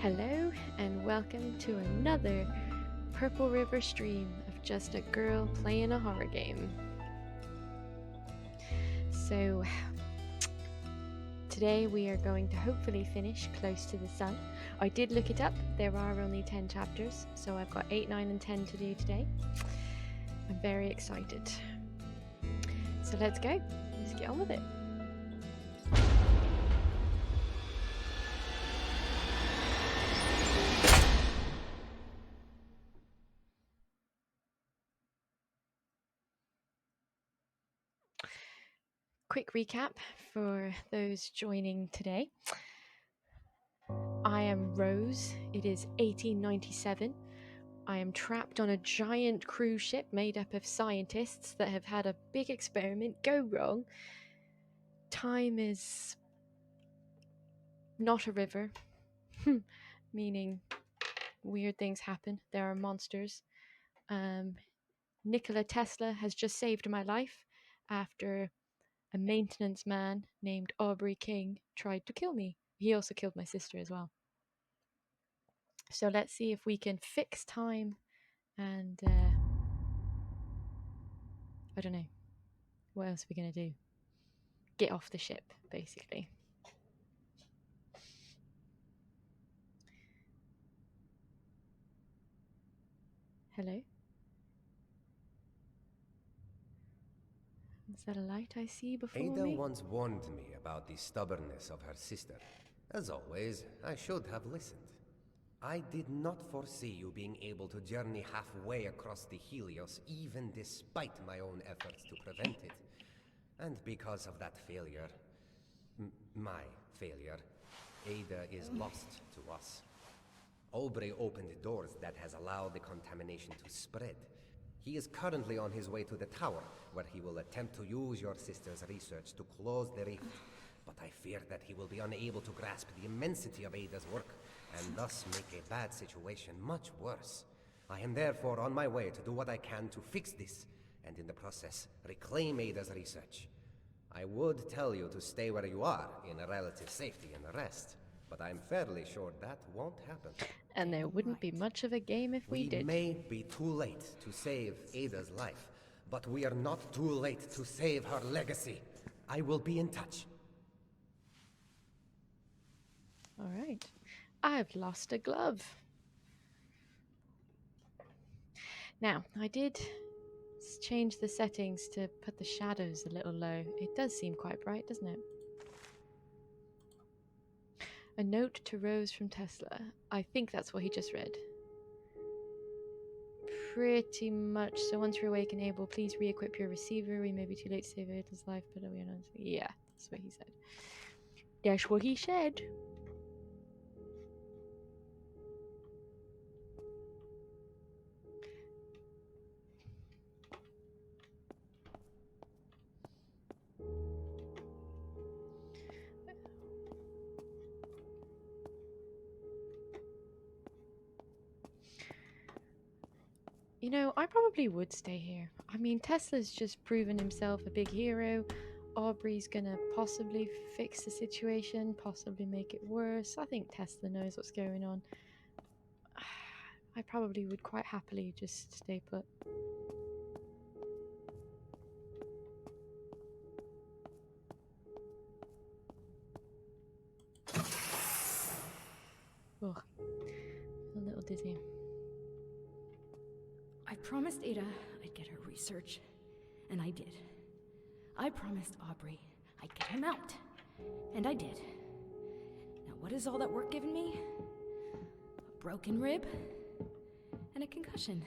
Hello, and welcome to another Purple River stream of just a girl playing a horror game. So, today we are going to hopefully finish Close to the Sun. I did look it up, there are only 10 chapters, so I've got 8, 9, and 10 to do today. I'm very excited. So let's go, let's get on with it. Quick recap for those joining today. I am Rose. It is 1897. I am trapped on a giant cruise ship made up of scientists that have had a big experiment go wrong. Time is not a river, meaning weird things happen. There are monsters. Nikola Tesla has just saved my life after a maintenance man named Aubrey King tried to kill me. He also killed my sister as well. So let's see if we can fix time and I don't know. What else are we going to do? Get off the ship, basically. Hello? Is that a light I see before Ada me? once warned me about the stubbornness of her sister. As always, I should have listened. I did not foresee you being able to journey halfway across the Helios, even despite my own efforts to prevent it. And because of that failure, my failure, Ada is lost to us. Aubrey opened doors that has allowed the contamination to spread. He is currently on his way to the tower, where he will attempt to use your sister's research to close the rift. But I fear that he will be unable to grasp the immensity of Ada's work, and thus make a bad situation much worse. I am therefore on my way to do what I can to fix this, and in the process, reclaim Ada's research. I would tell you to stay where you are, in relative safety and rest, but I'm fairly sure that won't happen. And there wouldn't be much of a game if we did. We may be too late to save Ada's life, but we are not too late to save her legacy. I will be in touch. All right. I've lost a glove. Now, I did change the settings to put the shadows a little low. It does seem quite bright, doesn't it? A note to Rose from Tesla. I think that's what he just read. Pretty much. So once you're awake and able, please re-equip your receiver. We may be too late to save Ada's life, but we are not. Yeah, that's what he said. That's what he said. You know, I probably would stay here. I mean, Tesla's just proven himself a big hero. Aubrey's gonna possibly fix the situation, possibly make it worse. I think Tesla knows what's going on. I probably would quite happily just stay put. Ugh, a little dizzy. I promised Ada I'd get her research, and I did. I promised Aubrey I'd get him out, and I did. Now what has all that work given me? A broken rib, and a concussion.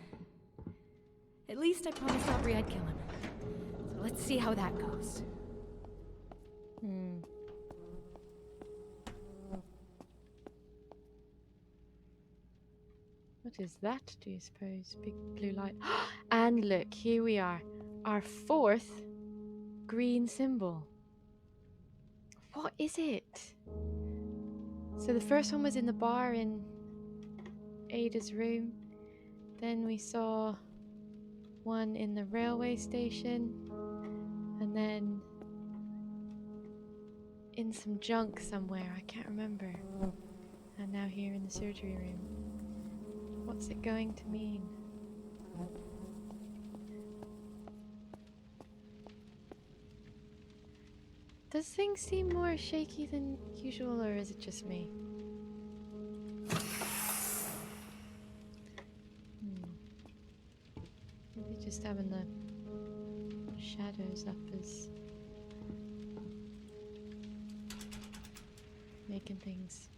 At least I promised Aubrey I'd kill him. So let's see how that goes. What is that, do you suppose? Big blue light. And look, here we are. Our fourth green symbol. What is it? So the first one was in the bar in Ada's room. Then we saw one in the railway station. And then in some junk somewhere. I can't remember. And now now here in the surgery room. What's it going to mean? Does things seem more shaky than usual, or is it just me? Maybe just having the shadows up is making things...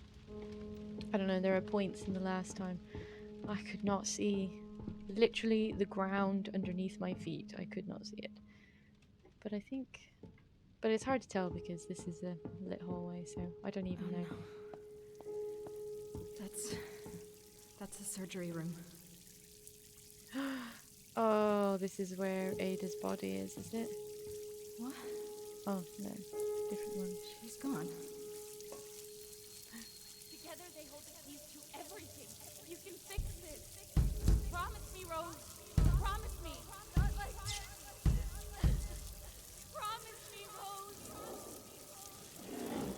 I don't know, there are points in the last time I could not see literally the ground underneath my feet. I could not see it. But I think... But it's hard to tell because this is a lit hallway, so I don't even know. No. That's the surgery room. Oh, this is where Ada's body is it? What? Oh, no. Different one. She's gone. Together they hold the keys to everything. You can fix this. Promise me, Rose. Promise me. Not like this. Promise me, Rose.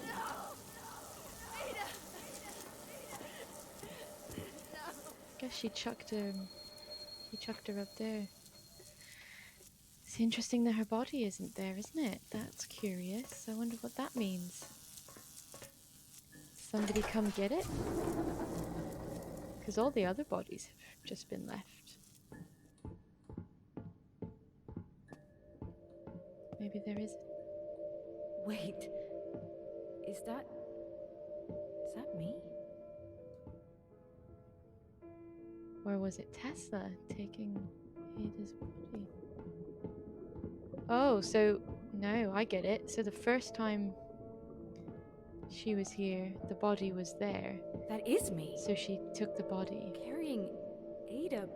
No. Ada. No. Guess she chucked her. He chucked her up there. It's interesting that her body isn't there, isn't it? That's curious. I wonder what that means. Somebody come get it? Because all the other bodies have just been left. Maybe there is. Wait. Is that me? Or was it Tesla taking Ada's body? Oh, so... No, I get it. So the first time she was here, the body was there. That is me. So she took the body. Carrying Ada.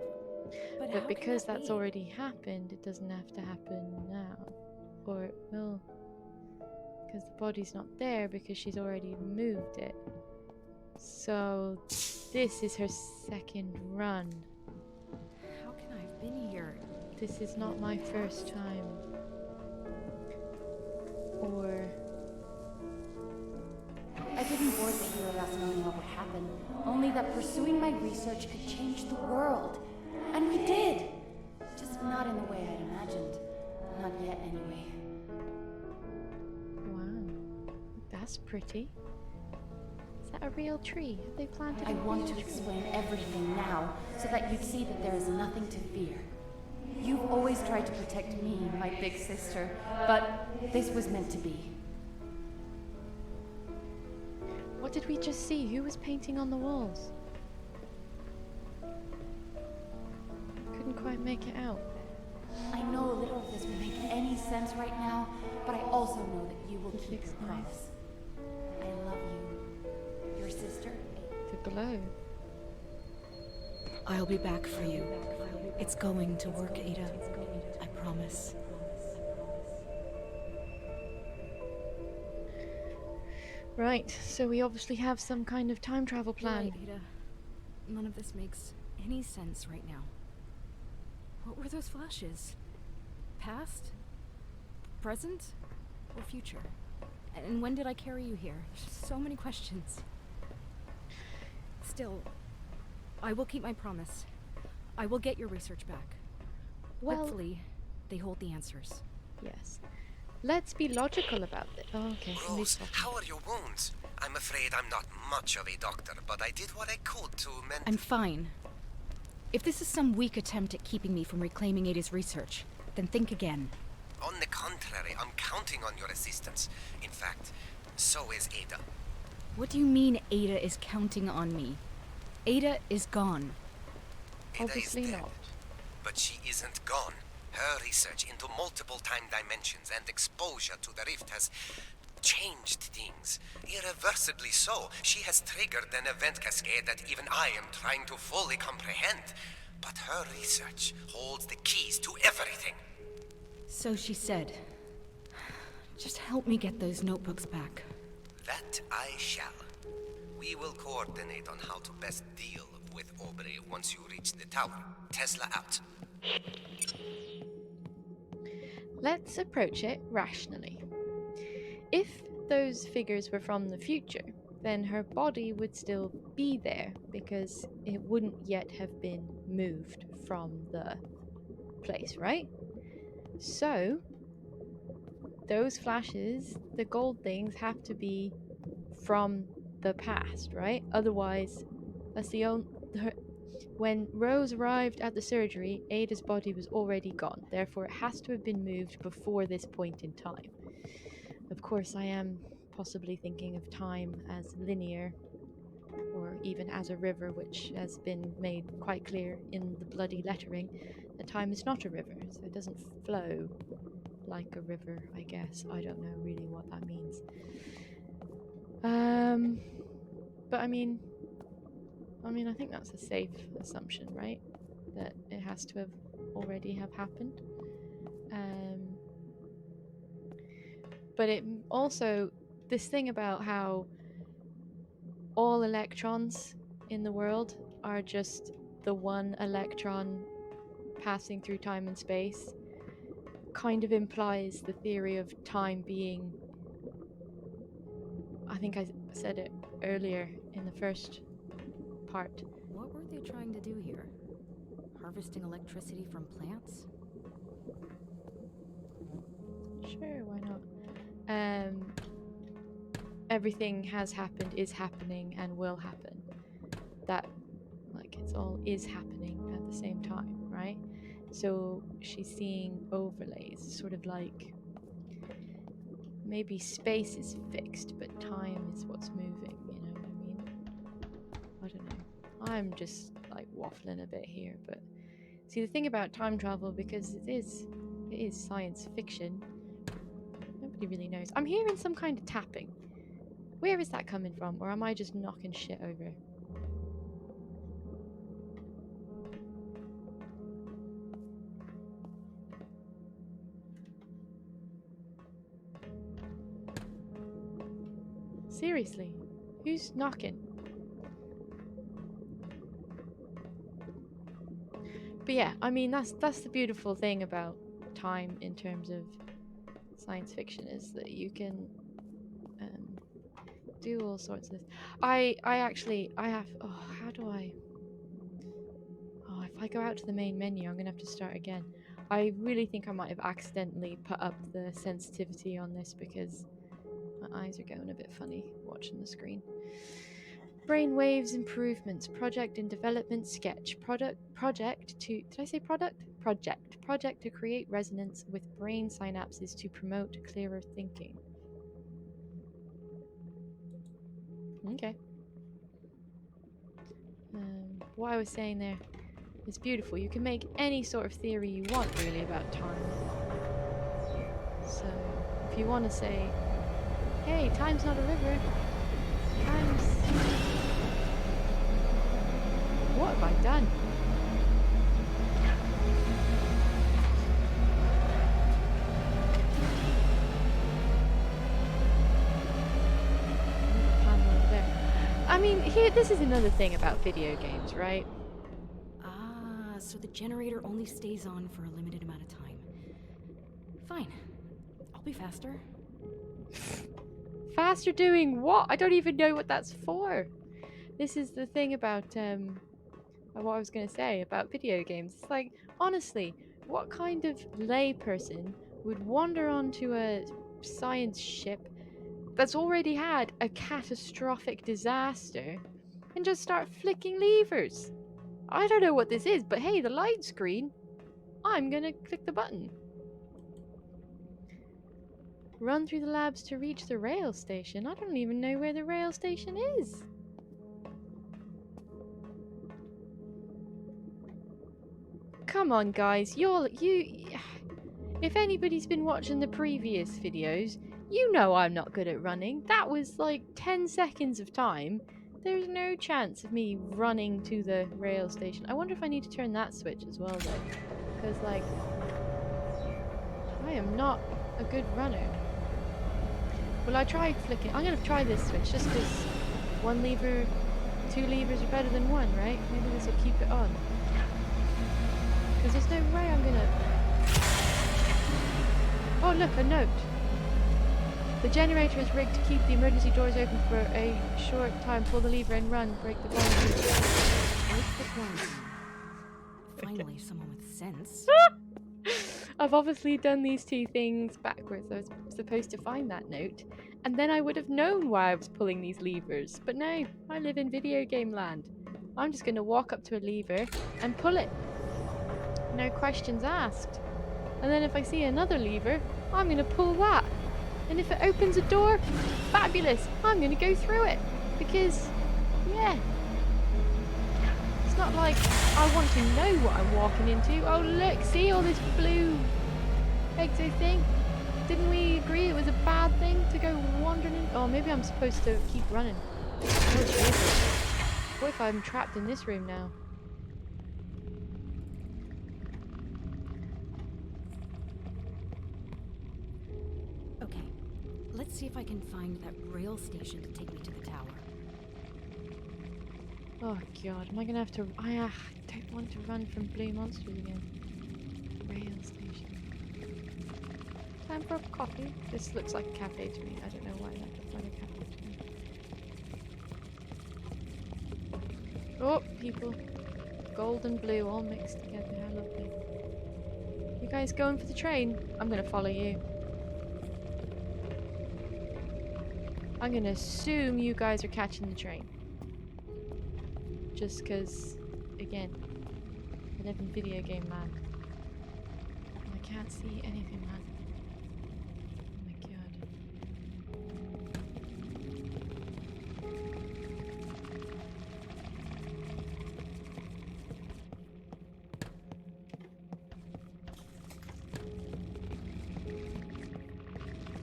But how But can because that that's be? already happened, it doesn't have to happen now. Or it will. Because the body's not there because she's already moved it. So this is her second run. How can I have been here? This is not my first time. Or... I didn't board the Helios knowing what would happen, only that pursuing my research could change the world. And we did! Just not in the way I'd imagined. Not yet, anyway. Wow. That's pretty. Is that a real tree? Have they planted I a want real to tree? explain everything now, so that you'd see that there is nothing to fear. You've always tried to protect me, my big sister, but this was meant to be. What did we just see? Who was painting on the walls? Couldn't quite make it out. I know little of this will make any sense right now, but I also know that you will keep Looks your nice. promise. I love you. Your sister, The glow. I'll be back for you. It's going to work, Ada. I promise. Right, so we obviously have some kind of time travel plan. Right, Ada. None of this makes any sense right now. What were those flashes? Past? Present? Or future? And when did I carry you here? So many questions. Still, I will keep my promise. I will get your research back. Well, Hopefully, they hold the answers. yes. Let's be logical about it. Oh, okay. Rose, how are your wounds? I'm afraid I'm not much of a doctor, but I did what I could to mend... I'm fine. If this is some weak attempt at keeping me from reclaiming Ada's research, then think again. On the contrary, I'm counting on your assistance. In fact, so is Ada. What do you mean Ada is counting on me? Ada is gone. Ada Obviously is dead, not. but she isn't gone. Her research into multiple time dimensions and exposure to the rift has changed things. Irreversibly so. She has triggered an event cascade that even I am trying to fully comprehend. But her research holds the keys to everything. So she said. Just help me get those notebooks back. That I shall. We will coordinate on how to best deal with Aubrey once you reach the tower. Tesla out. Let's approach it rationally. If those figures were from the future, then her body would still be there because it wouldn't yet have been moved from the place, right? So those flashes, the gold things, have to be from the past, right? Otherwise, that's the only... When Rose arrived at the surgery, Ada's body was already gone. Therefore, it has to have been moved before this point in time. Of course, I am possibly thinking of time as linear, or even as a river, which has been made quite clear in the bloody lettering that time is not a river, so it doesn't flow like a river, I guess. I don't know really what that means. But I mean, I think that's a safe assumption, right? That it has to have already have happened. But it also, this thing about how all electrons in the world are just the one electron passing through time and space kind of implies the theory of time being, I think I said it earlier in the first part. What were they trying to do here? Harvesting electricity from plants? Sure, why not? Everything has happened, is happening, and will happen. That, like, it's all is happening at the same time, right? So she's seeing overlays, sort of like maybe space is fixed, but time is what's moving, you know what I mean? I don't know. I'm just like waffling a bit here, but see, the thing about time travel, because it is science fiction, nobody really knows. I'm hearing some kind of tapping. Where is that coming from? Or am I just knocking shit over? Seriously, who's knocking? But yeah, I mean, that's the beautiful thing about time in terms of science fiction, is that you can do all sorts of... I have... Oh, how do I... Oh, if I go out to the main menu, I'm gonna have to start again. I really think I might have accidentally put up the sensitivity on this because my eyes are going a bit funny watching the screen. Brainwaves improvements. Project in development sketch. Project to... Did I say product? Project. Project to create resonance with brain synapses to promote clearer thinking. Okay. What I was saying there is beautiful. You can make any sort of theory you want, really, about time. So, if you want to say, hey, time's not a river, time's... What have I done? I mean, here, this is another thing about video games, right? Ah, so the generator only stays on for a limited amount of time. Fine. I'll be faster. Faster doing what? I don't even know what that's for. This is the thing about, what I was going to say about video games. It's like, honestly, what kind of layperson would wander onto a science ship that's already had a catastrophic disaster and just start flicking levers? I don't know what this is, but hey, the light screen. I'm gonna click the button. Run through the labs to reach the rail station. I don't even know where the rail station is. Come on, guys. If anybody's been watching the previous videos, you know I'm not good at running. That was like 10 seconds of time. There's no chance of me running to the rail station. I wonder if I need to turn that switch as well, though. Because, like, I am not a good runner. Well, I tried flicking. I'm going to try this switch just because one lever, two levers are better than one, right? Maybe this will keep it on. Because there's no way I'm going to... Oh, look, a note. The generator is rigged to keep the emergency doors open for a short time. Pull the lever and run. Break the quarantine. Break the quarantine. Finally, someone with sense. I've obviously done these two things backwards. I was supposed to find that note, and then I would have known why I was pulling these levers. But no, I live in video game land. I'm just going to walk up to a lever and pull it. No questions asked. And then if I see another lever, I'm going to pull that. And if it opens a door, fabulous. I'm going to go through it. Because, yeah. It's not like I want to know what I'm walking into. Oh look, see all this blue exo thing? Didn't we agree it was a bad thing to go wandering in? Oh, maybe I'm supposed to keep running. Oh Jesus. What if I'm trapped in this room now? Okay, let's see if I can find that rail station to take me to the tower. Oh god, am I gonna have to... I don't want to run from blue monsters again. Rail station. Time for a coffee. This looks like a cafe to me. I don't know why that looks like a cafe to me. Oh, people. Gold and blue all mixed together. How lovely. You guys going for the train? I'm gonna follow you. I'm gonna assume you guys are catching the train. Just because, again, I live in video game land. And I can't see anything, man. Oh my god.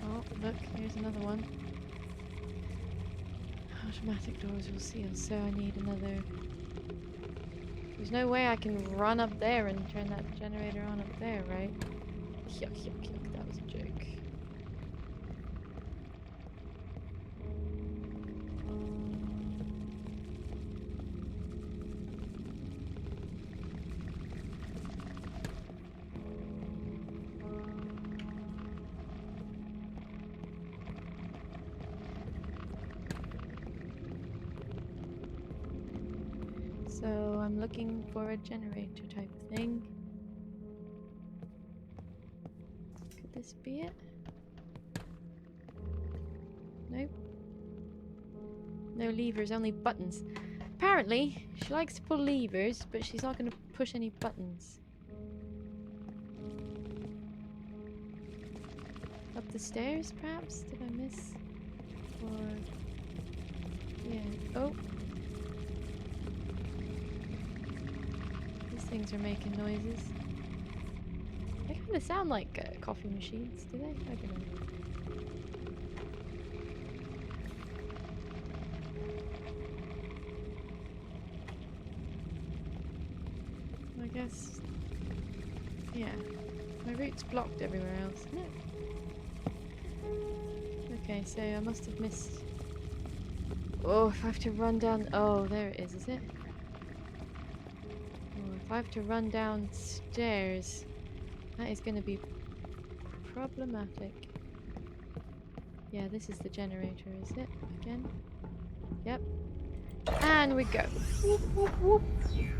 Oh, look, here's another one. Automatic doors will seal, so I need another... There's no way I can run up there and turn that generator on up there, right? Yuck, yuck, yuck, that was a joke. So I'm looking for a generator type thing. Could this be it? Nope. No levers, only buttons. Apparently, she likes to pull levers, but she's not going to push any buttons. Up the stairs, perhaps? Did I miss? Or... yeah. Oh! Things are making noises. They kind of sound like coffee machines, do they? I don't know. I guess... yeah. My route's blocked everywhere else. No. Okay, so I must have missed... oh, if I have to run down... oh, there it is it? If I have to run downstairs, that is going to be problematic. Yeah, this is the generator, is it? Again? Yep. And we go. Whoop, whoop, whoop.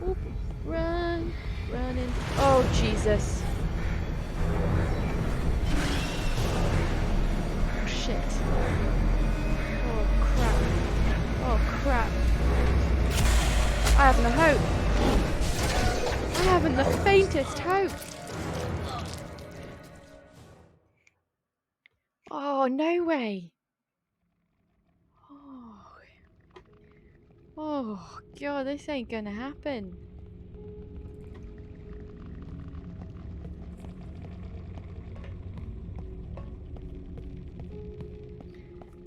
Whoop. Run. Run in. Oh, Jesus. Oh, shit. Oh, crap. Oh, crap. I have no hope. I haven't the faintest hope. Oh, no way. Oh, God, this ain't gonna happen.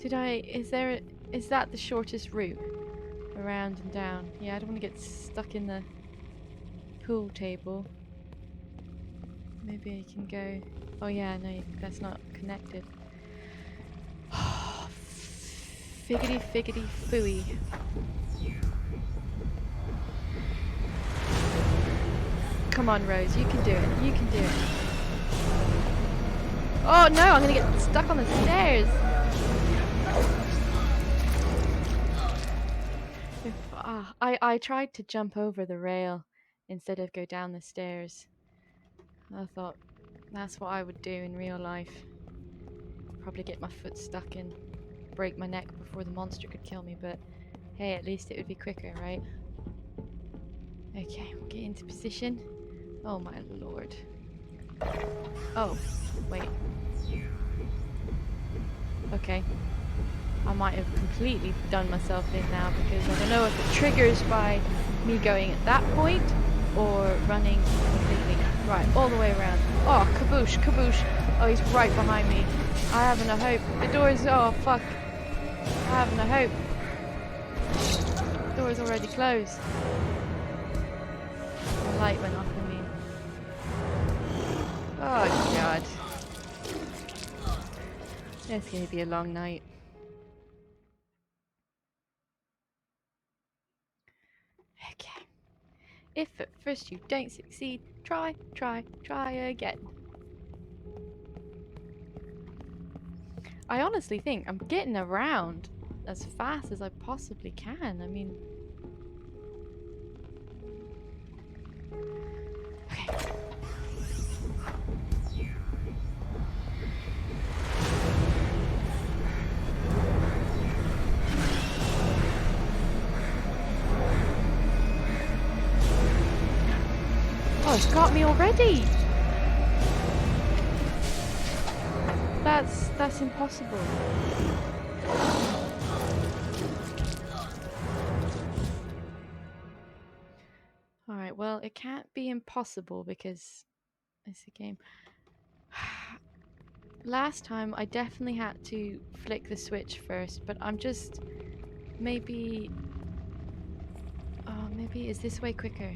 Is that the shortest route? Around and down. Yeah, I don't want to get stuck in the pool table. Maybe I can go... oh yeah, no, that's not connected. Figgity figgity fooey. Come on, Rose, you can do it. You can do it. Oh no, I'm gonna get stuck on the stairs. I tried to jump over the rail instead of go down the stairs. I thought that's what I would do in real life. Probably get my foot stuck and break my neck before the monster could kill me, but hey, at least it would be quicker, right? Okay, we'll get into position. Oh my lord. Oh, wait. Okay. I might have completely done myself in now because I don't know if it triggers by me going at that point or running completely. Right, all the way around. Oh, kaboosh, kaboosh. Oh, he's right behind me. I haven't a hope. The door's... Oh, fuck. I haven't a hope. The door's already closed. The light went off on me. Oh, God. It's going to be a long night. Okay. If at first you don't succeed, try again. I honestly think I'm getting around as fast as I possibly can. I mean... Okay. Oh, it's got me already! That's impossible. Alright, well, it can't be impossible because it's a game. Last time I definitely had to flick the switch first, but I'm just... Maybe... Oh, maybe is this way quicker?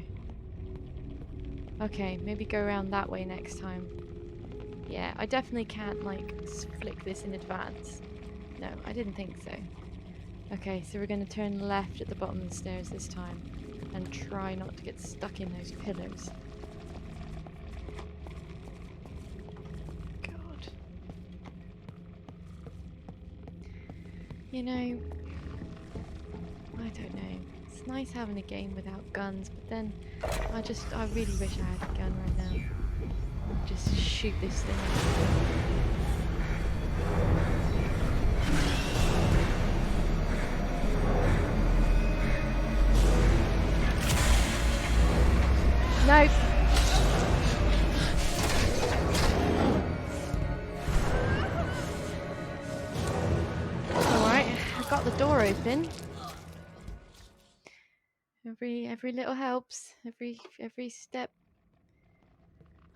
Okay, maybe go around that way next time. Yeah, I definitely can't, like, flick this in advance. No, I didn't think so. Okay, so we're going to turn left at the bottom of the stairs this time. And try not to get stuck in those pillars. God. You know, I don't know. It's nice having a game without guns, but then I really wish I had a gun right now. Just shoot this thing. No. Alright, I've got the door open. Every little helps. Every step.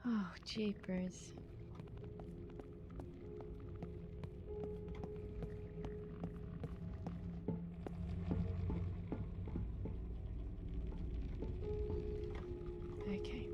Oh, jeepers. Okay.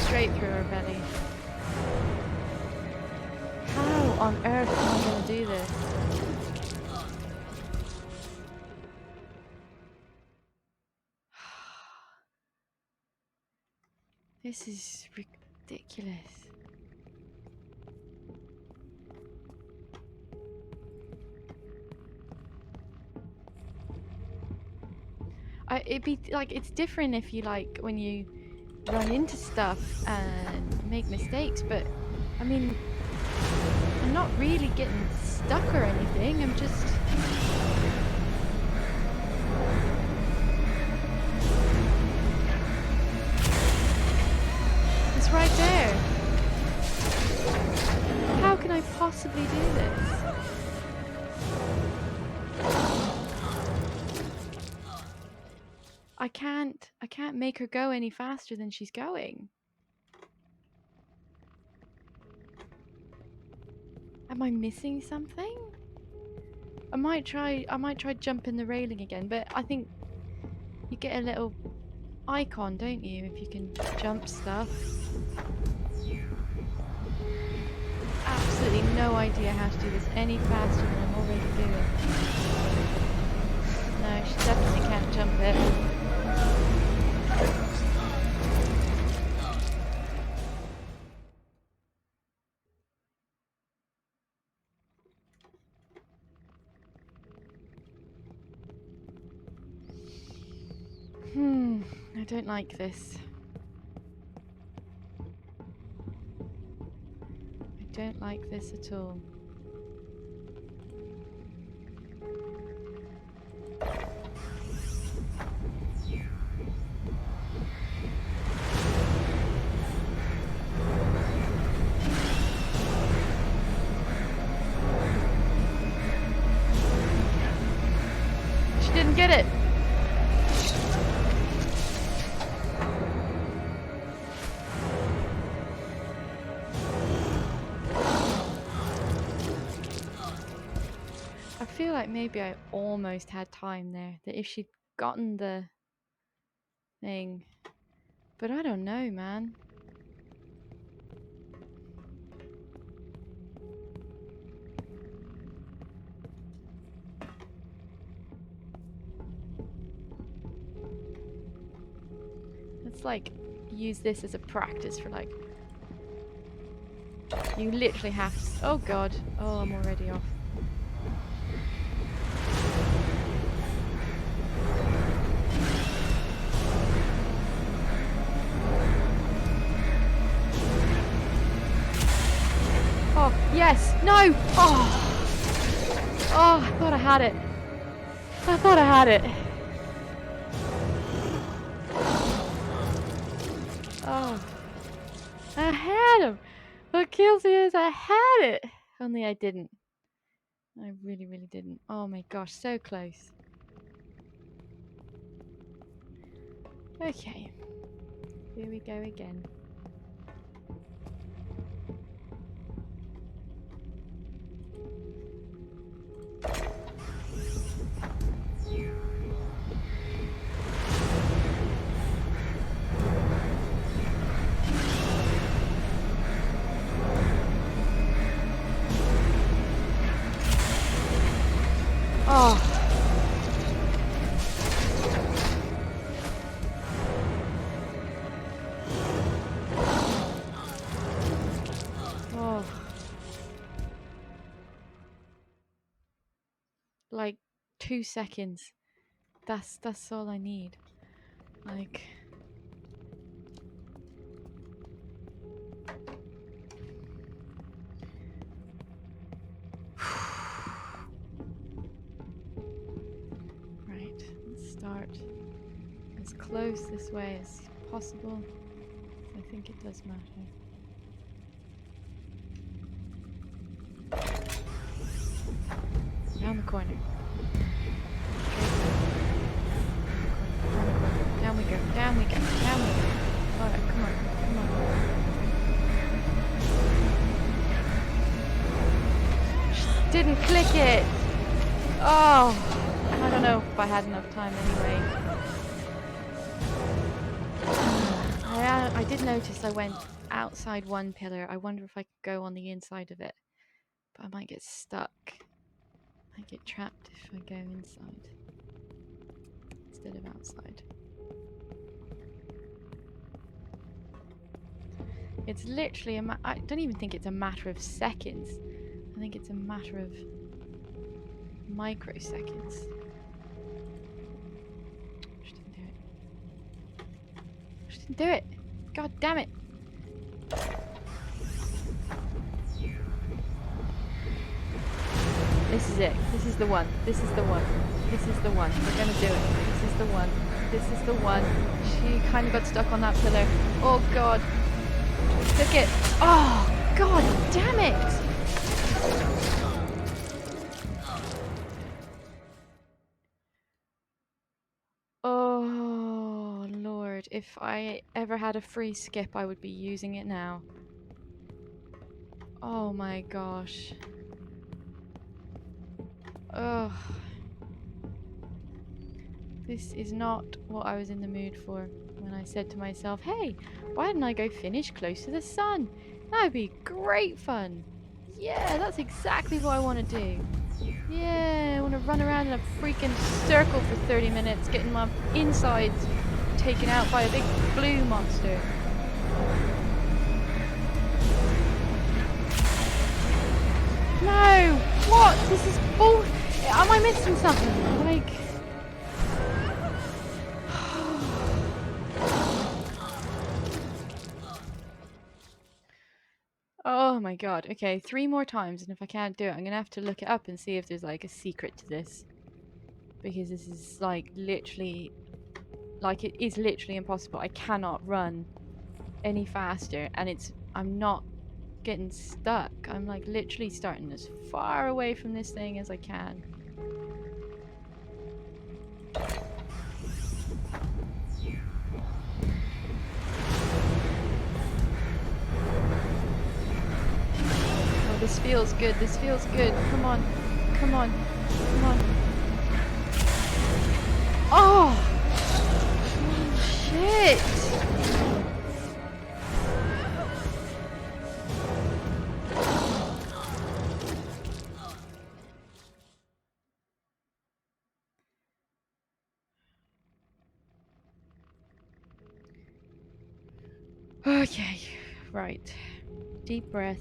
Straight through her belly. How on earth am I going to do this? This is ridiculous. It'd be like, it's different if you like when you run into stuff and make mistakes, but I mean, I'm not really getting stuck or anything. I'm just... It's right there. How can I possibly do this? I can't make her go any faster than she's going. Am I missing something? I might try jumping the railing again, but I think you get a little icon, don't you, if you can jump stuff. Absolutely absolutely no idea how to do this any faster than I'm already doing. No, she definitely can't jump it. I don't like this. I don't like this at all. She didn't get it. I feel like maybe I almost had time there. That if she'd gotten the thing. But I don't know, man. Let's like use this as a practice for like. You literally have to. Oh god. Oh, I'm already off. Oh, yes! No! Oh! Oh, I thought I had it. I thought I had it. Oh. I had him! What kills me is I had it! Only I didn't. I really, really didn't. Oh my gosh, so close. Okay. Here we go again. Oh. Oh. Like 2 seconds. That's all I need. Like right, let's start as close this way as possible. I think it does matter. Down the corner. Down we go, down we go, down we go. Alright, come on, come on. Just didn't click it! Oh! I don't know if I had enough time anyway. I did notice I went outside one pillar. I wonder if I could go on the inside of it. But I might get stuck. I get trapped if I go inside instead of outside. It's literally I don't even think it's a matter of seconds. I think it's a matter of microseconds. Just didn't do it. Just didn't do it. God damn it. This is it. This is the one. This is the one. This is the one. We're gonna do it. This is the one. This is the one. She kind of got stuck on that pillar. Oh god. Took it. Oh god damn it. Oh lord. If I ever had a free skip, I would be using it now. Oh my gosh. Ugh. This is not what I was in the mood for when I said to myself, hey, why didn't I go finish Close to the Sun? That would be great fun. Yeah, that's exactly what I want to do. Yeah, I want to run around in a freaking circle for 30 minutes, getting my insides taken out by a big blue monster. No! What? This is bull. Am I missing something? Like. Oh my god. Okay, 3 more times, and if I can't do it, I'm gonna have to look it up and see if there's like a secret to this. Because this is like literally. Like, it is literally impossible. I cannot run any faster, and I'm not getting stuck. I'm like literally starting as far away from this thing as I can. Oh, this feels good. This feels good. Come on. Come on. Come on. Oh! Shit! Okay, right. Deep breath.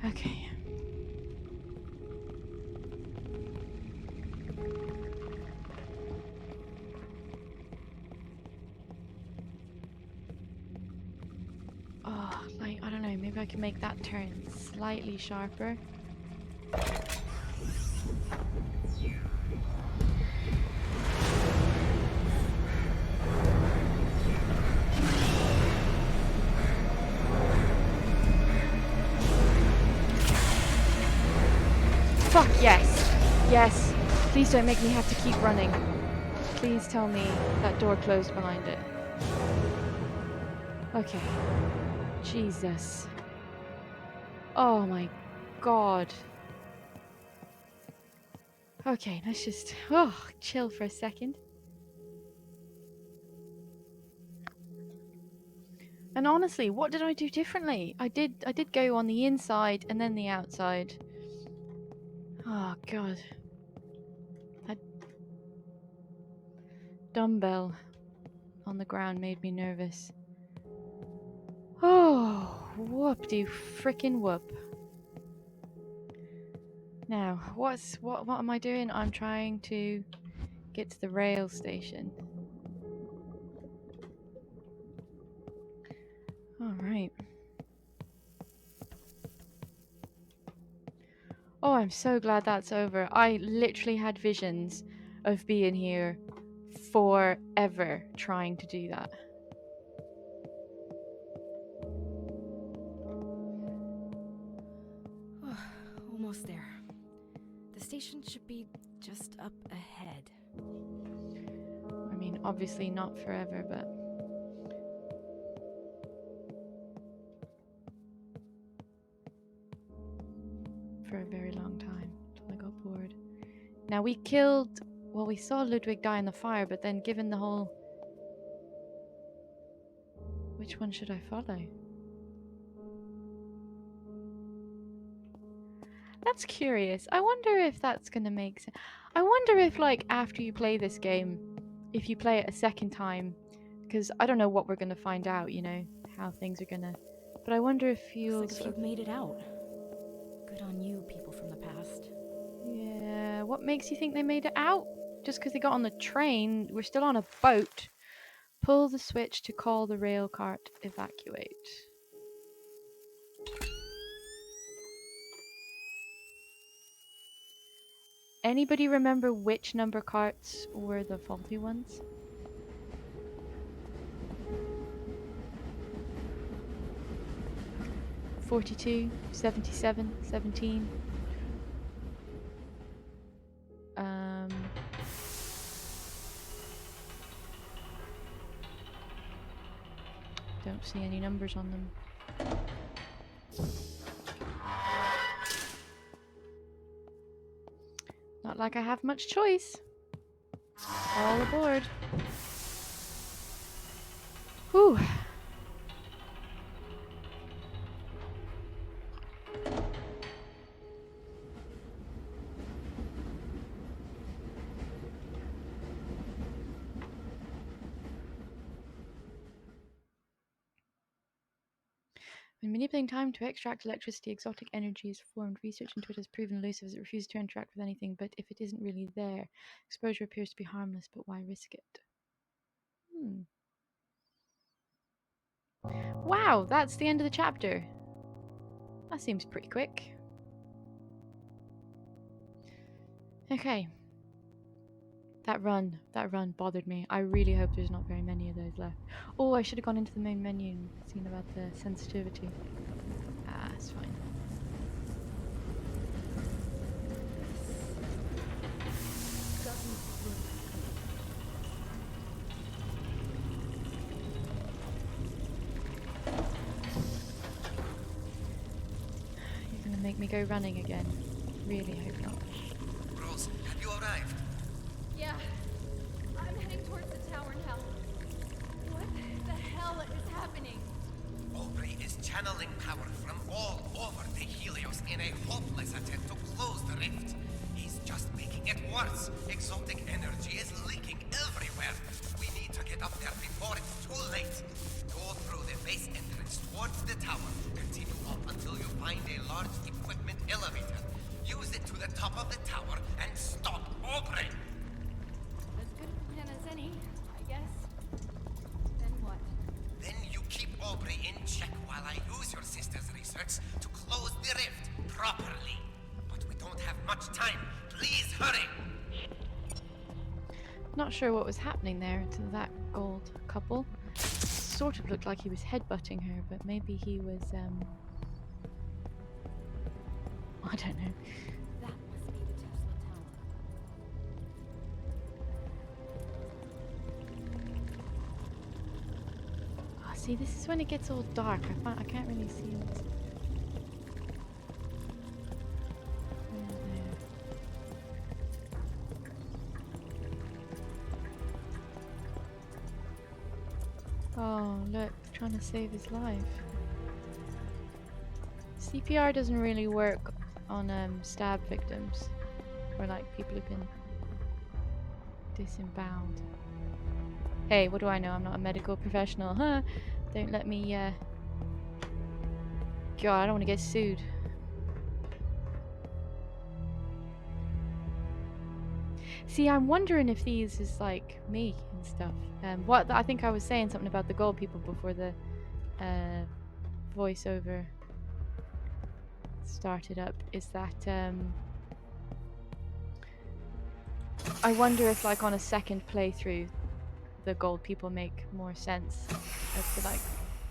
Okay. Oh, like, I don't know, maybe I can make that turn slightly sharper. Fuck yes! Yes! Please don't make me have to keep running. Please tell me that door closed behind it. Okay. Jesus. Oh my god. Okay, let's just chill for a second. And honestly, what did I do differently? I did go on the inside and then the outside. Oh god. That dumbbell on the ground made me nervous. Oh, whoop-de frickin' whoop. Now, what am I doing? I'm trying to get to the rail station. Alright. Oh, I'm so glad that's over. I literally had visions of being here forever trying to do that. Almost there. The station should be just up ahead. I mean, obviously not forever, but... for a very long time, until I got bored. Now, we killed... well, we saw Ludwig die in the fire, but then given the whole... which one should I follow? That's curious. I wonder if that's gonna make sense. I wonder if, like, after you play this game, if you play it a second time, because I don't know what we're gonna find out, you know, how things are gonna... but I wonder if you'll... Looks like you've made it out. Good on you, people from the past. Yeah, what makes you think they made it out? Just because they got on the train? We're still on a boat. Pull the switch to call the rail cart. Evacuate. Anybody remember which number carts were the faulty ones? (42, 77, 17). Don't see any numbers on them. Not like I have much choice. All aboard. Whew. In manipulating time to extract electricity, exotic energy is formed. Research into it has proven elusive as it refuses to interact with anything, but if it isn't really there, exposure appears to be harmless, but why risk it? Wow, that's the end of the chapter. That seems pretty quick. Okay. That run bothered me. I really hope there's not very many of those left. Oh, I should have gone into the main menu and seen about the sensitivity. Ah, it's fine. You're gonna make me go running again. Really hope not. Rose, have you arrived? Yeah. I'm heading towards the tower now. What the hell is happening? Aubrey is channeling power from all over the Helios in a hopeless attempt to close the rift. He's just making it worse. Exotic energy is leaking everywhere. We need to get up there before it's too late. Go through the base entrance towards the tower. Continue up until you find a large equipment elevator. Use it to the top of the tower and stop Aubrey. As good a plan as any, I guess. Then what? Then you keep Aubrey in check while I use your sister's research to close the rift properly. But we don't have much time. Please hurry! Not sure what was happening there to that gold couple. Sort of looked like he was headbutting her, but maybe he was, I don't know. That must be the Tesla Tower. Oh, see, this is when it gets all dark. I can't really see what's there. Oh, look, trying to save his life. CPR doesn't really work on stab victims or like people who've been disemboweled. Hey, what do I know? I'm not a medical professional, huh? Don't let me God, I don't want to get sued. See, I'm wondering if these is like me and stuff. What I think I was saying something about the gold people before the voiceover started up. Is that I wonder if, like, on a second playthrough, the gold people make more sense as to like,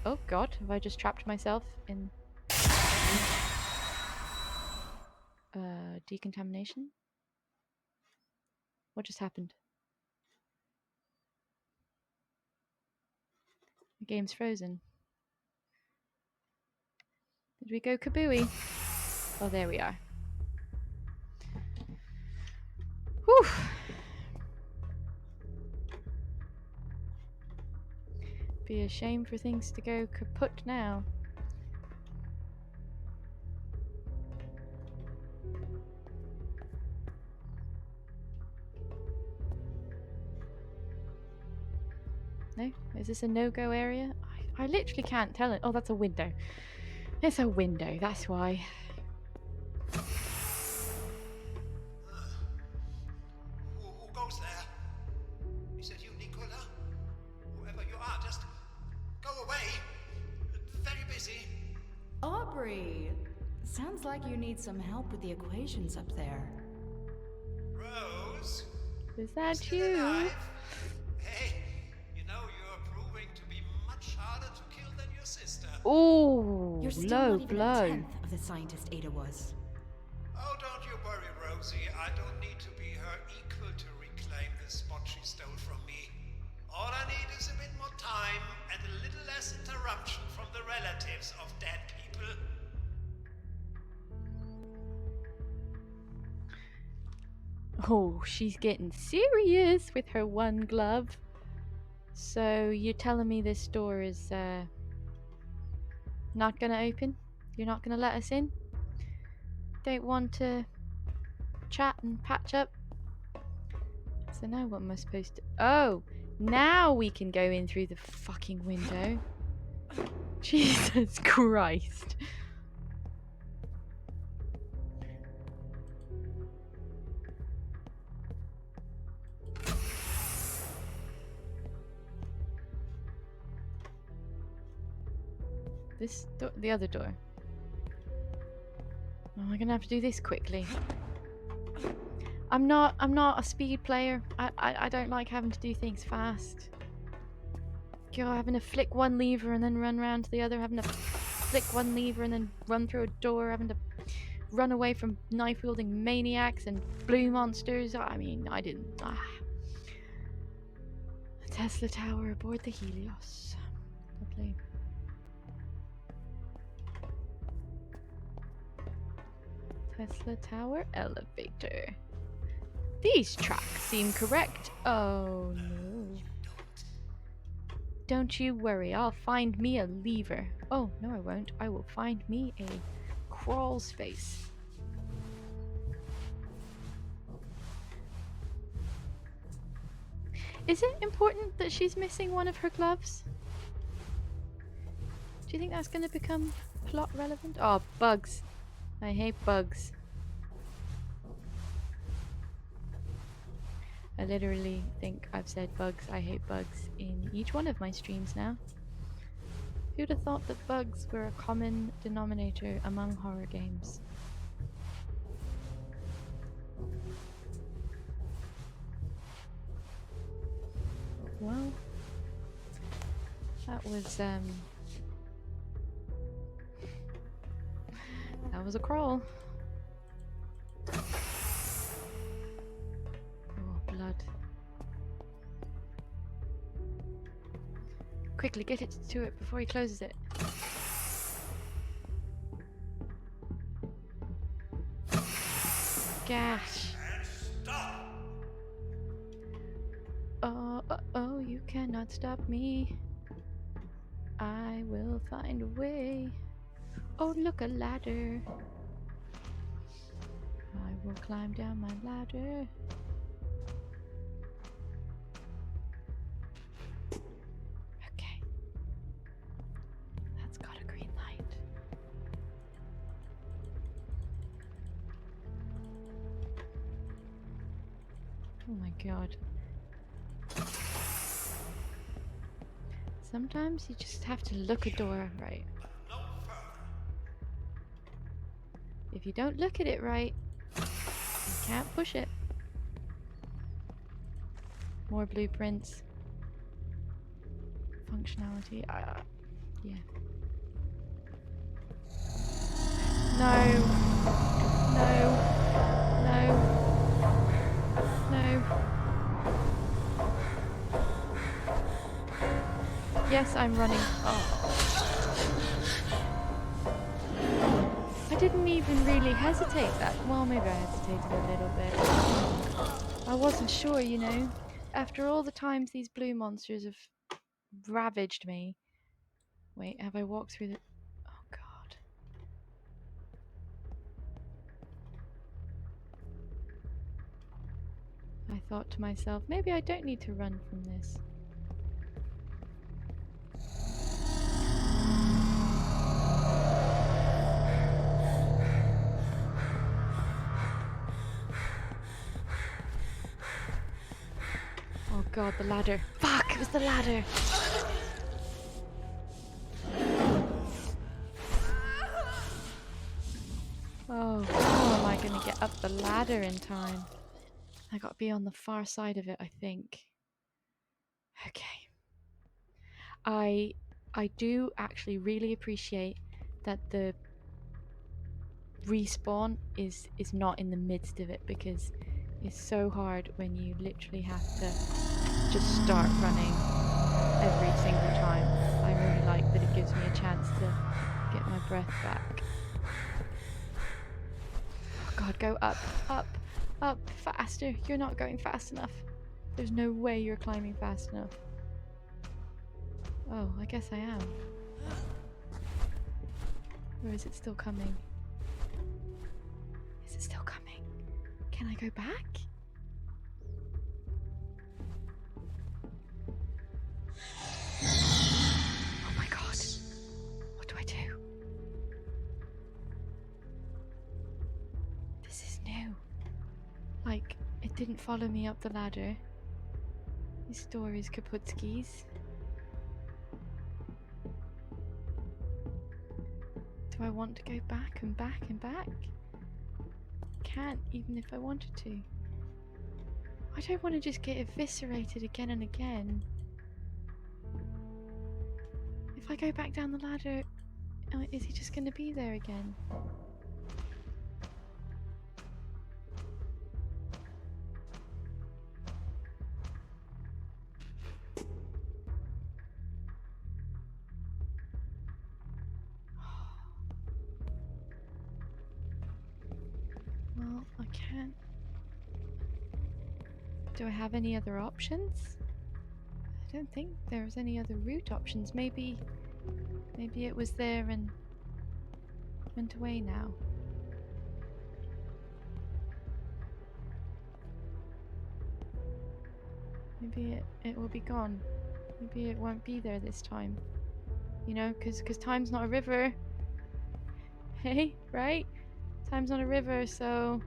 oh god, have I just trapped myself in decontamination? What just happened? The game's frozen. Did we go kabooey? Oh, there we are. Whew! Be a shame for things to go kaput now. No? Is this a no-go area? I literally can't tell it. Oh, that's a window. It's a window, that's why. Who goes there? Is it you, Nicola? Whoever you are, just go away. Very busy. Aubrey! Sounds like you need some help with the equations up there. Rose? Is that Still you? alive? Hey, you know you're proving to be much harder to kill than your sister. Ooh, You're still low not even a blow. tenth of the scientist Ada was. Oh, don't you worry, Rosie. I don't need to be her equal to reclaim the spot she stole from me. All I need is a bit more time and a little less interruption from the relatives of dead people. Oh, she's getting serious with her one glove. So you're telling me this door is not gonna open? You're not gonna let us in? Don't want to chat and patch up? So now what am I supposed to... Oh! Now we can go in through the fucking window. Jesus Christ. This door, the other door. Oh, I'm gonna have to do this quickly. I'm not a speed player. I don't like having to do things fast. God, having to flick one lever and then run around to the other, having to flick one lever and then run through a door, having to run away from knife-wielding maniacs and blue monsters. I mean, I didn't. Tesla Tower aboard the Helios. Lovely. Tesla Tower elevator. These tracks seem correct. Oh no. Don't you worry, I'll find me a lever. Oh, no I won't. I will find me a crawl space. Is it important that she's missing one of her gloves? Do you think that's going to become plot relevant? Oh, bugs. I hate bugs. I literally think I've said bugs, I hate bugs in each one of my streams now. Who'd have thought that bugs were a common denominator among horror games? Well, that was a crawl. Blood. Quickly, get it to it before he closes it. Gosh. Oh, you cannot stop me. I will find a way. Oh, look, a ladder. I will climb down my ladder. Oh my god. Sometimes you just have to look a door right. If you don't look at it right, you can't push it. More blueprints. Functionality. Yeah. No. No. No. No. Yes, I'm running. Oh. I didn't even really hesitate that. Well, maybe I hesitated a little bit. I wasn't sure, you know. After all the times these blue monsters have ravaged me. Wait, have I walked through the... Oh, God. I thought to myself, maybe I don't need to run from this. Oh god, the ladder. Fuck, it was the ladder. Oh, how am I going to get up the ladder in time? I got to be on the far side of it, I think. Okay. I do actually really appreciate that the respawn is not in the midst of it, because it's so hard when you literally have to just start running every single time. I really like that it gives me a chance to get my breath back. Oh god, go up, up, up, faster. You're not going fast enough. There's no way you're climbing fast enough. Oh, I guess I am. Or is it still coming? Is it still coming? Can I go back? Oh my god. didn't follow me up the ladder. This door is Kaputski's. Do I want to go back and back and back? Can't, even if I wanted to. I don't want to just get eviscerated again and again. If I go back down the ladder, is he just going to be there again? Well, I can't. Do I have any other options? I don't think there's any other route options. Maybe it was there and went away now. Maybe it will be gone. Maybe it won't be there this time. You know, because time's not a river. Hey, right? Time's not a river, so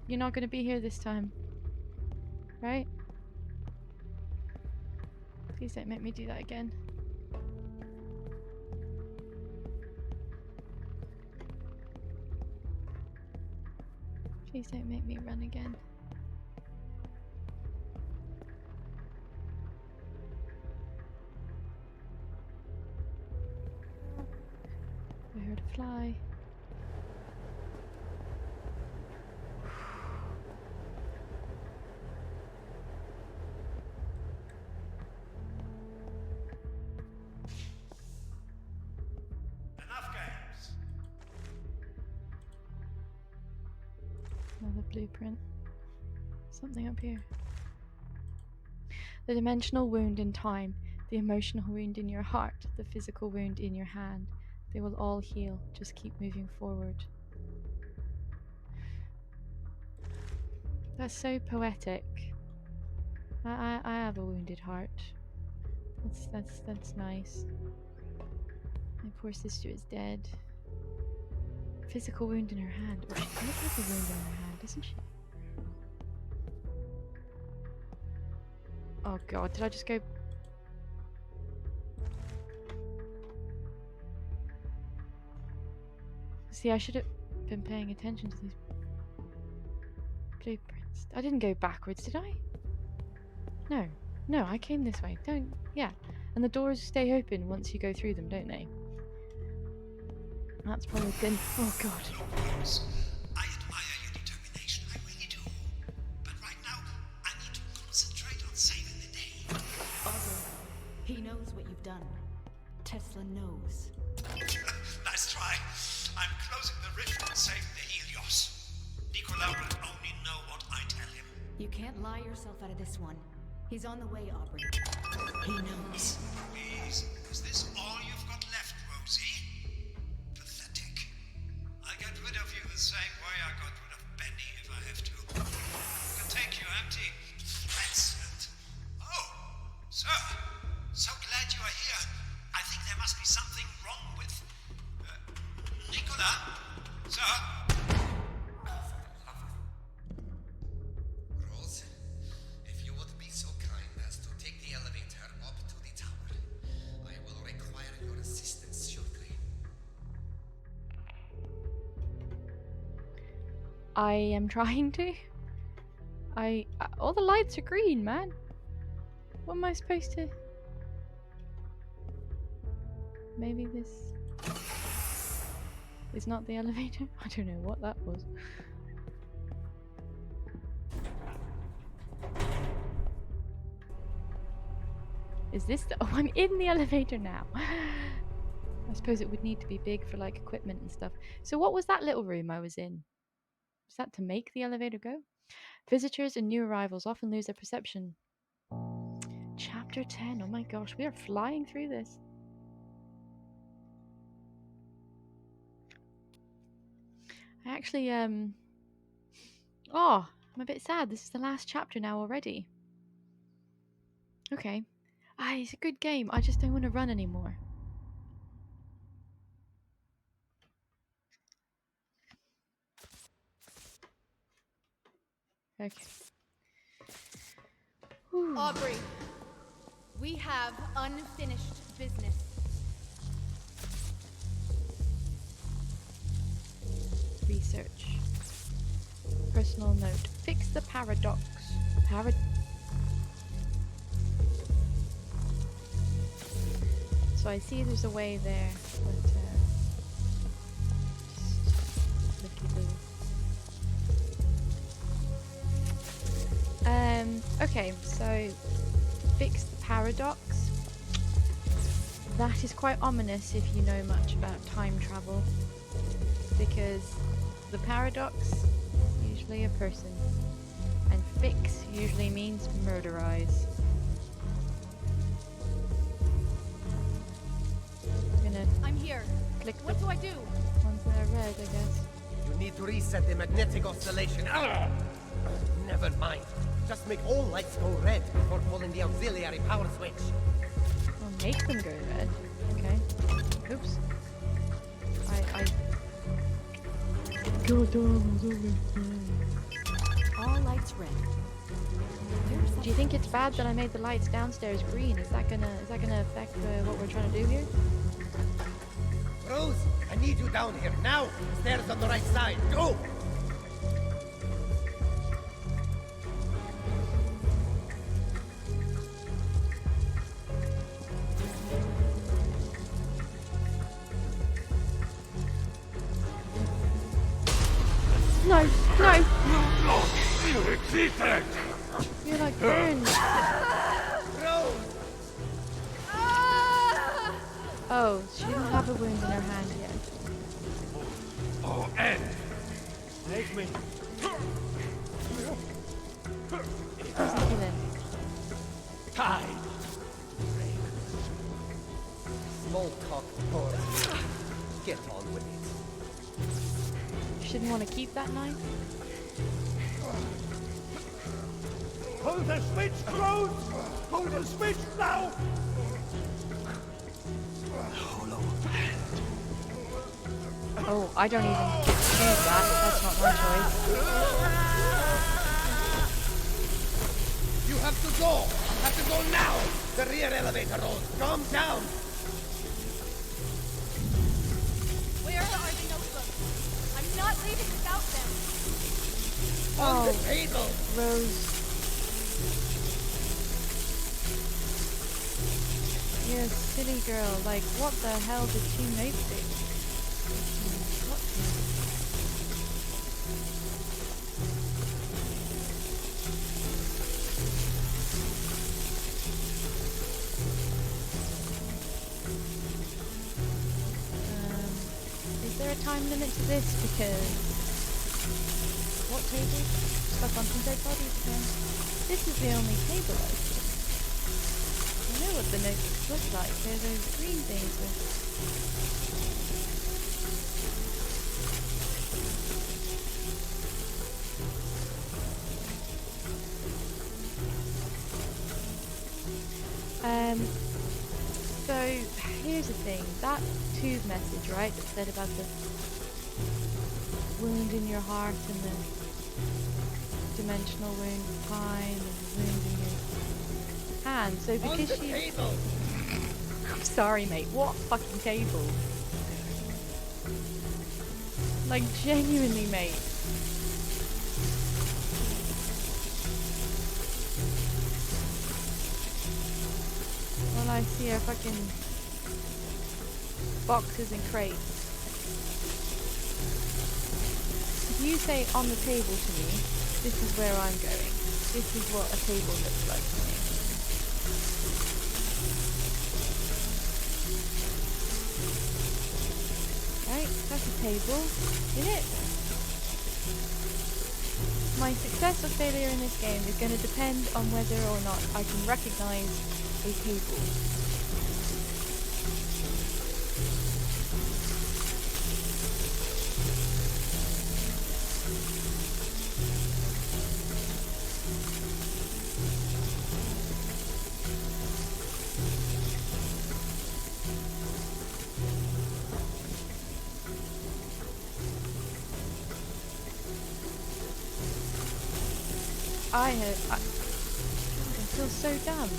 you're not gonna be here this time. Right? Please don't make me do that again. Please don't make me run again. I heard a fly. Enough games. Another blueprint. Something up here. The dimensional wound in time, the emotional wound in your heart, the physical wound in your hand. They will all heal. Just keep moving forward. That's so poetic. I have a wounded heart. That's nice. My poor sister is dead. Physical wound in her hand. Oh, she does have a wound in her hand, doesn't she? Oh god, did I just go... See, I should have been paying attention to these blueprints. I didn't go backwards, did I? No, I came this way. Yeah. And the doors stay open once you go through them, don't they? That's probably been... Oh god. Rose, I admire your determination, I really do. But right now, I need to concentrate on saving the day. Aubrey, he knows what you've done. Tesla knows. Nice try. I'm closing the rift and saving the Helios. Nikola will only know what I tell him. You can't lie yourself out of this one. He's on the way, Aubrey. He knows. Please, is this all you've got left, Rosie? Pathetic. I'll get rid of you the same way I got rid of Benny if I have to. I can take your empty threats and... Oh, sir. So glad you are here. I think there must be something wrong with... Nikola? Sir? Rose, if you would be so kind as to take the elevator up to the tower, I will require your assistance shortly. I am trying to. All the lights are green, man. What am I supposed to... Maybe this is not the elevator? I don't know what that was. Is this the... Oh, I'm in the elevator now. I suppose it would need to be big for like equipment and stuff. So what was that little room I was in? Is that to make the elevator go? Visitors and new arrivals often lose their perception. Chapter 10. Oh my gosh, we are flying through this. I actually, oh, I'm a bit sad. This is the last chapter now already. Okay. It's a good game. I just don't want to run anymore. Okay. Whew. Aubrey, we have unfinished business. Research. Personal note. Fix the paradox. So I see there's a way there, but just looky-loo. Okay, so fix the paradox. That is quite ominous if you know much about time travel, because the paradox is usually a person, and fix usually means murderize. I'm gonna I'm here. click the What do I do? ones that are red, I guess. You need to reset the magnetic oscillation. Never mind. Just make all lights go red before pulling the auxiliary power switch. I'll make them go red. Okay. Oops. I All lights red. There's Do you think it's bad that I made the lights downstairs green? Is that gonna affect what we're trying to do here? Rose, I need you down here now. Stairs on the right side. Go! No, no! You existed! You're like burned. Rose! Oh, she didn't have a wound in her hand yet. Oh, end! Take me. Who's the villain? Tide! Small cock horse. Get on with it. You shouldn't want to keep that knife. Pull the switch, Rose! Pull the switch now! Hollow hand. Oh, I don't even choose that. That's not my choice. You have to go! Have to go now! The rear elevator, Rose. Calm down! Where are the notebooks? I'm not leaving without them. On the Oh, table! Rose. You're a silly girl. Like, what the hell did she make this? What? Is there a time limit to this? Because what table? Stuff on some dead bodies again. This is the only table I see. I know what the notebooks look like. They're those green things with... So, here's the thing. That tube message, right, that said about the wound in your heart and the dimensional wound of time and the wound in your hand. So On because the she... table! I'm sorry, mate. What fucking table? Like, genuinely, mate. All I see are fucking boxes and crates. If you say on the table to me, this is where I'm going. This is what a table looks like to me. Right, that's a table, isn't it? My success or failure in this game is going to depend on whether or not I can recognise a table. I feel so dumb.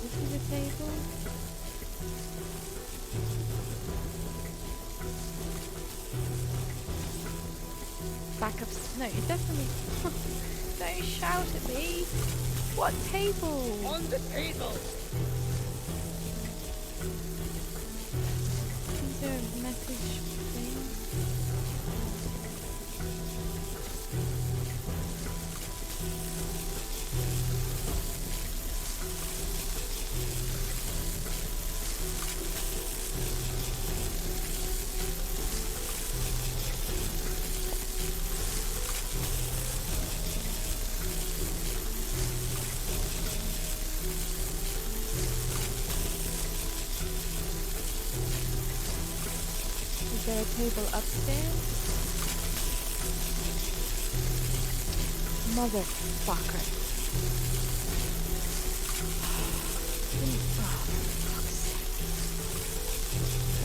This is a table. Backups. No, you definitely. Don't shout at me. What table? On the table! Is there a message thing? Is there a table upstairs? Motherfucker.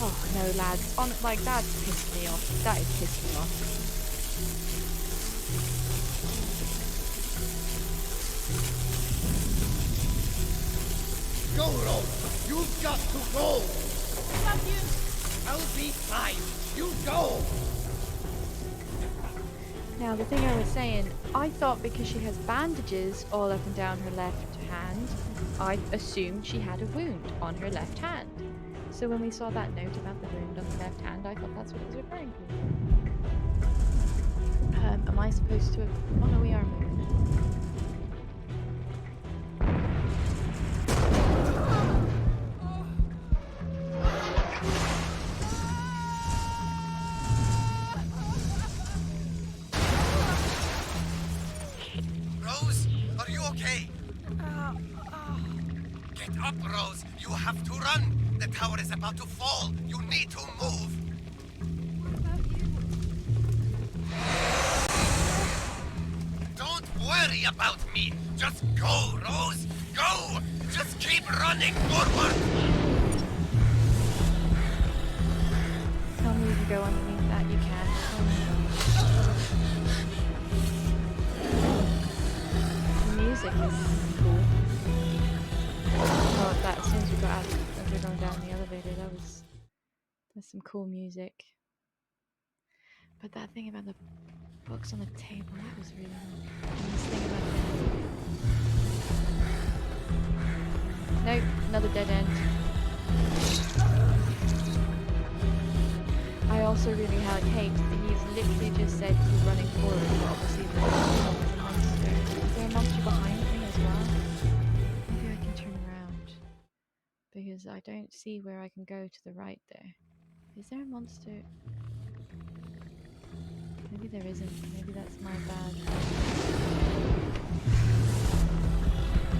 Oh no, lads. Like, that's pissed me off. That is pissed me off. Go, Rose! You've got to go! Love you. I'll be fine. You go! Now, the thing I was saying, I thought because she has bandages all up and down her left hand, I assumed she had a wound on her left hand. So when we saw that note about the wound on the left hand, I thought that's what it was referring to. Am I supposed to have... Oh no, we are moving. Rose, are you okay? Get up, Rose. You have to run. The tower is about to fall. You need to move. Don't worry about me. Just go, Rose. Go. Just keep running forward. Tell me you can go underneath that. You can. The music is cool. Oh, that as soon as we got out, as we were going down the elevator, that's some cool music. But that thing about the books on the table, that was really nice. And this thing about nope, another dead end. I also really hate that he's literally just said he's running forward, but obviously there's a monster. Is there a monster behind me as well? Maybe I can turn around. Because I don't see where I can go to the right there. Is there a monster? Maybe there isn't. Maybe that's my bad.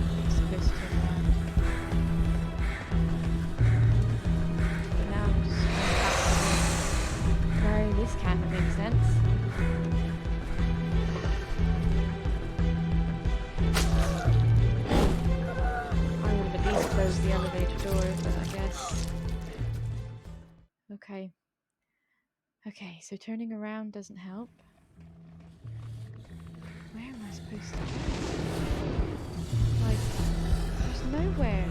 I'm supposed to turn around. But now I'm just going back. No, this can't make sense. I would have at least closed the elevator door, but I guess. Okay. Okay, so turning around doesn't help. Where am I supposed to go? Like, there's nowhere.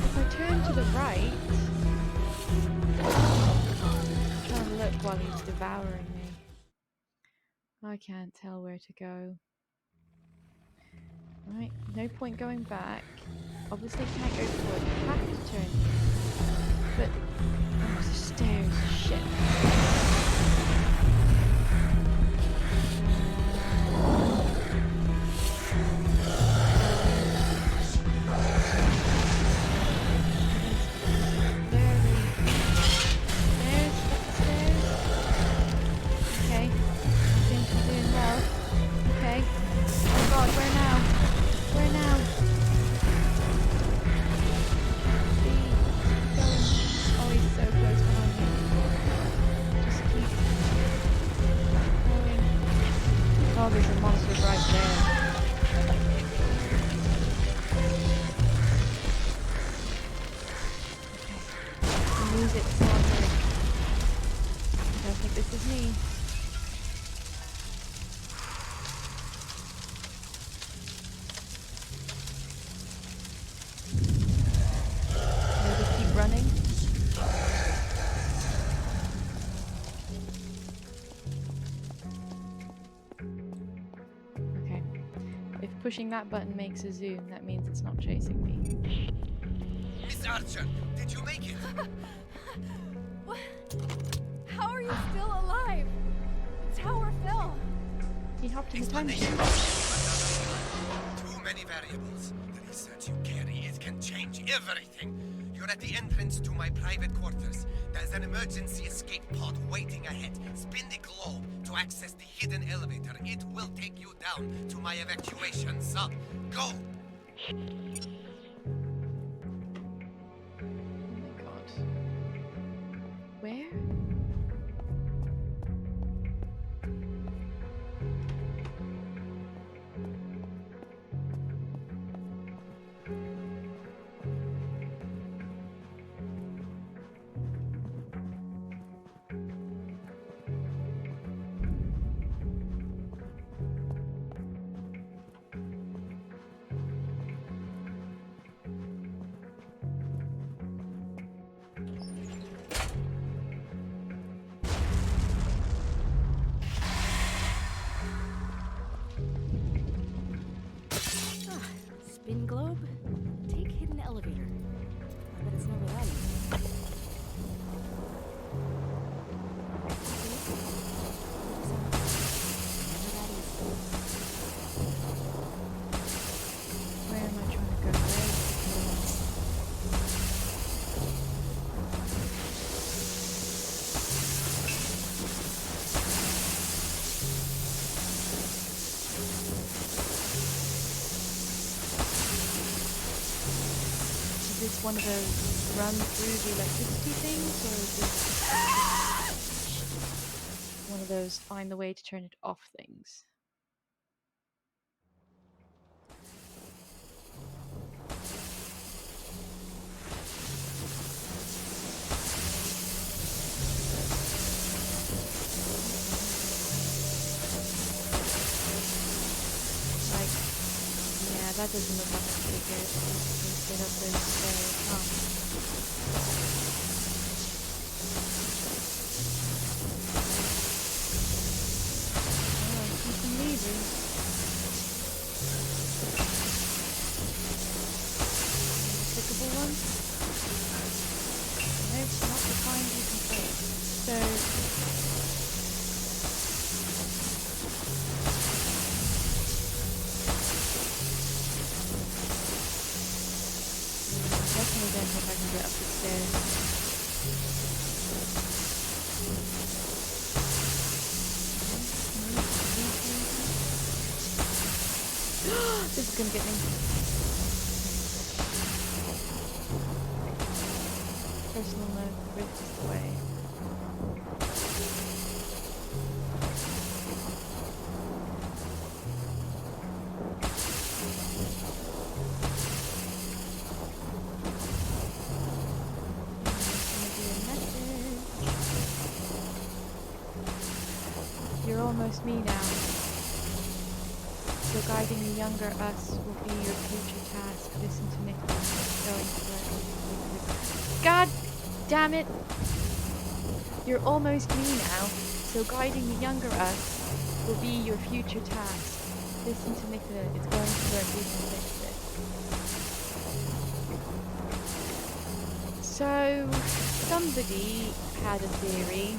If I turn to the right, I'm trying to look while he's devouring me. I can't tell where to go. Right, no point going back. Obviously can't go forward, have to turn here. But, oh, the stairs, shit. Okay, I think I'm doing well. Okay. Oh god, where now? Where now? Oh, he's so close behind me. Just keep going. Oh, there's a monster right there. this is me. Can I just keep running? Okay. If pushing that button makes a zoom, that means it's not chasing me. Miss Archer, did you make it? What? How are you still alive? The tower fell. He hopped in the time Explanation. machine. Too many variables. The research you carry, it can change everything. You're at the entrance to my private quarters. There's an emergency escape pod waiting ahead. Spin the globe to access the hidden elevator. It will take you down to my evacuation sub. Go! Oh my god. Where? Spin globe? Take hidden elevator. I bet it's never that easy. Where am I trying to go? Is this one of those run through the electricity things, or is this one of those find the way to turn it off things? Like, yeah, that doesn't look like it's pretty good. Let's get up those stairs. Oh, I see some levers. Clickable ones? Nope, not the kind you can click. So, definitely don't think I can get up the stairs. This is gonna get me. Personal note, the rift is the way. You're almost me now. So guiding the younger us will be your future task. Listen to Nicholas. Going to let God damn it! You're almost me now. So guiding the younger us will be your future task. Listen to Nicola. It's going to work. We can fix it. So somebody had a theory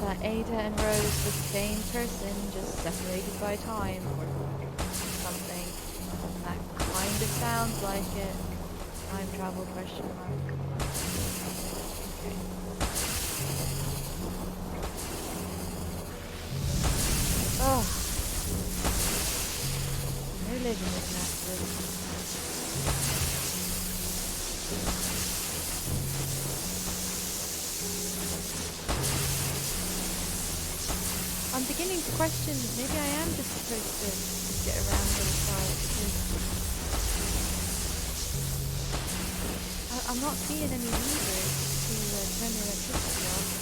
that Ada and Rose were the same person, just separated by time or something. That kind of sounds like it. Time travel question mark. Okay. Oh. No living with that. I'm beginning to question, maybe I am just supposed to get around the other side, because I'm not seeing any levers to turn the electricity off.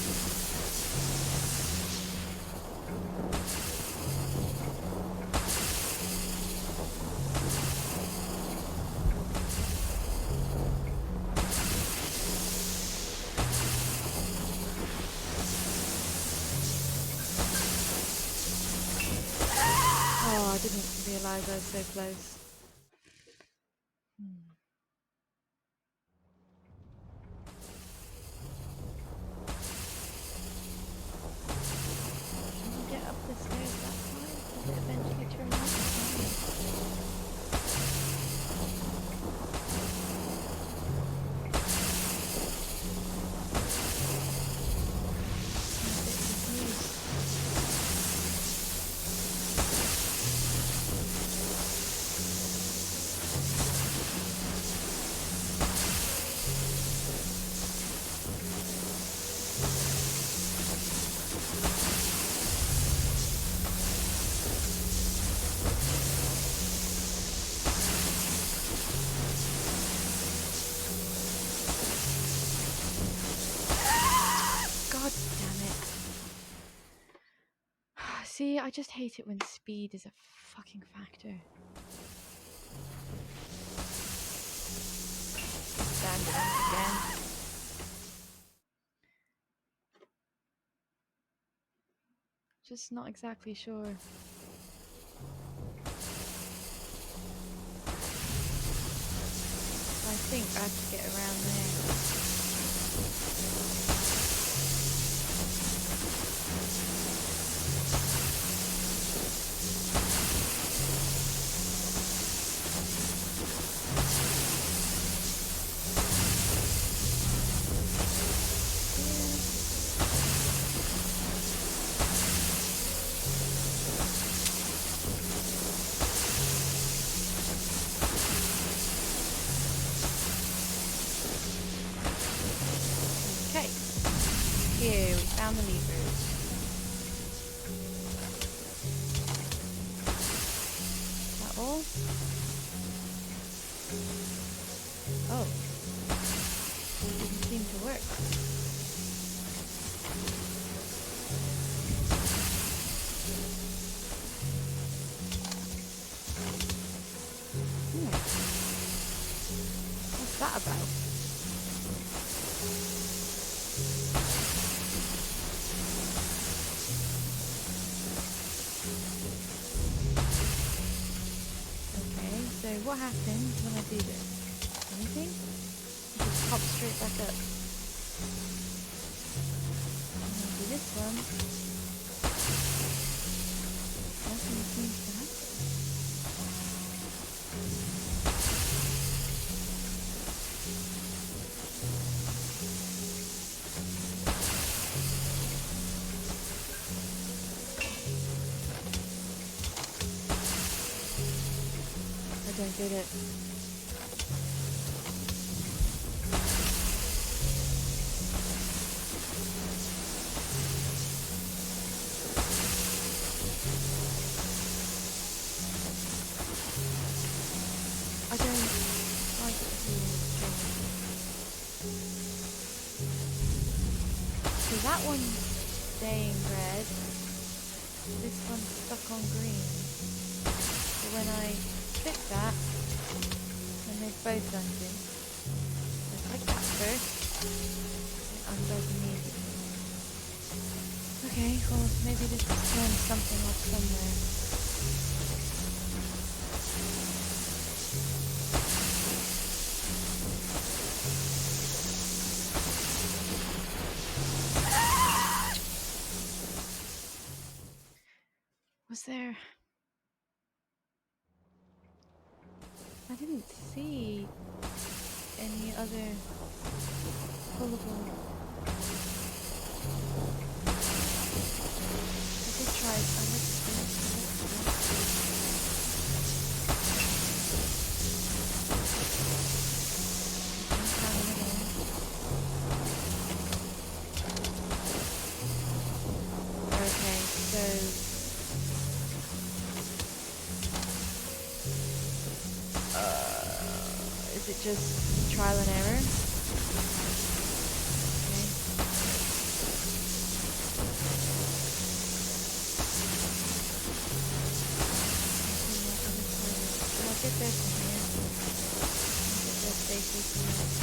didn't realise I was so close. Can you get up the stairs that time? Does it eventually turn off? God damn it. See, I just hate it when speed is a fucking factor. Stand again. Just not exactly sure. I think I have to get around there. Okay, here we found the levers. Is that all? Oh, it didn't seem to work. What's that about? So what happens when I do this? Anything? It just pops straight back up. I'm gonna do this one. Nothing seems to happen. I don't get it. I don't like the job. So that one's staying red. This one's stuck on green. So when I click that, and they've both undone. So click that first, it undoes immediately. Okay, well maybe this will turn something off somewhere. Was there... I didn't see any other pullable. I did try it. I looked for it. Okay, so is it just trial and error? Okay. I'll get there from here. I'll get there safely from here.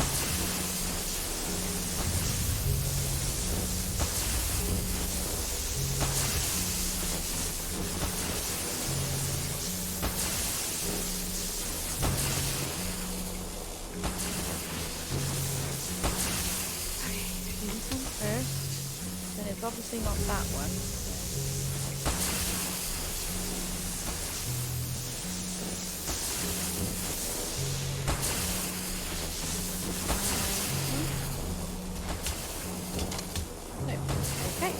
obviously not that one. No. Okay.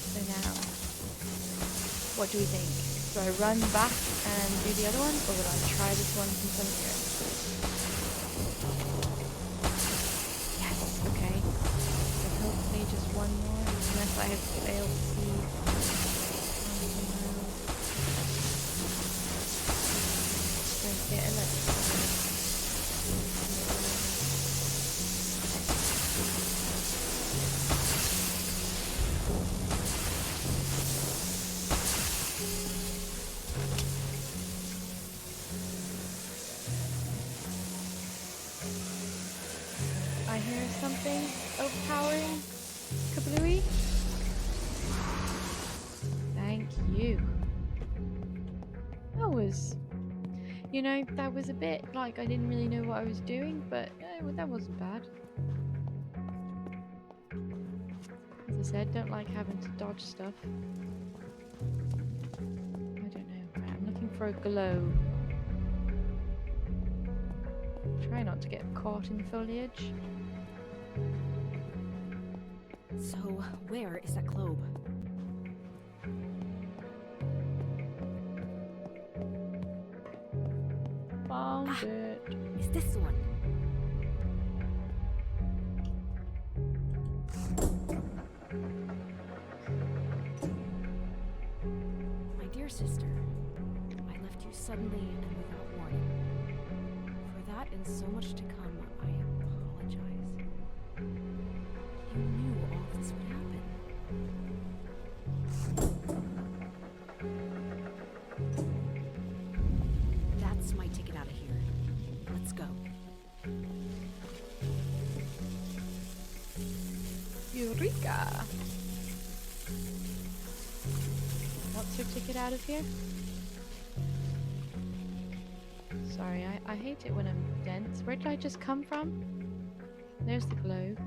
So now, what do we think? Do I run back and do the other one, or will I try this one from some here? Yes, okay. So hopefully just one more, unless I have failed to see something else. Don't get electrified. I hear something overpowering. Kablooey? Thank you. That was, that was a bit like I didn't really know what I was doing, but that wasn't bad. As I said, don't like having to dodge stuff. I don't know. Right, I'm looking for a glow. Try not to get caught in the foliage. So, where is that globe? Found it. Is this the one? My dear sister, I left you suddenly and without warning. For that and so much to come, I apologize. You knew all of this would happen. That's my ticket out of here. Let's go. Eureka! What's your ticket out of here? Sorry, I hate it when I'm dense. Where did I just come from? There's the globe.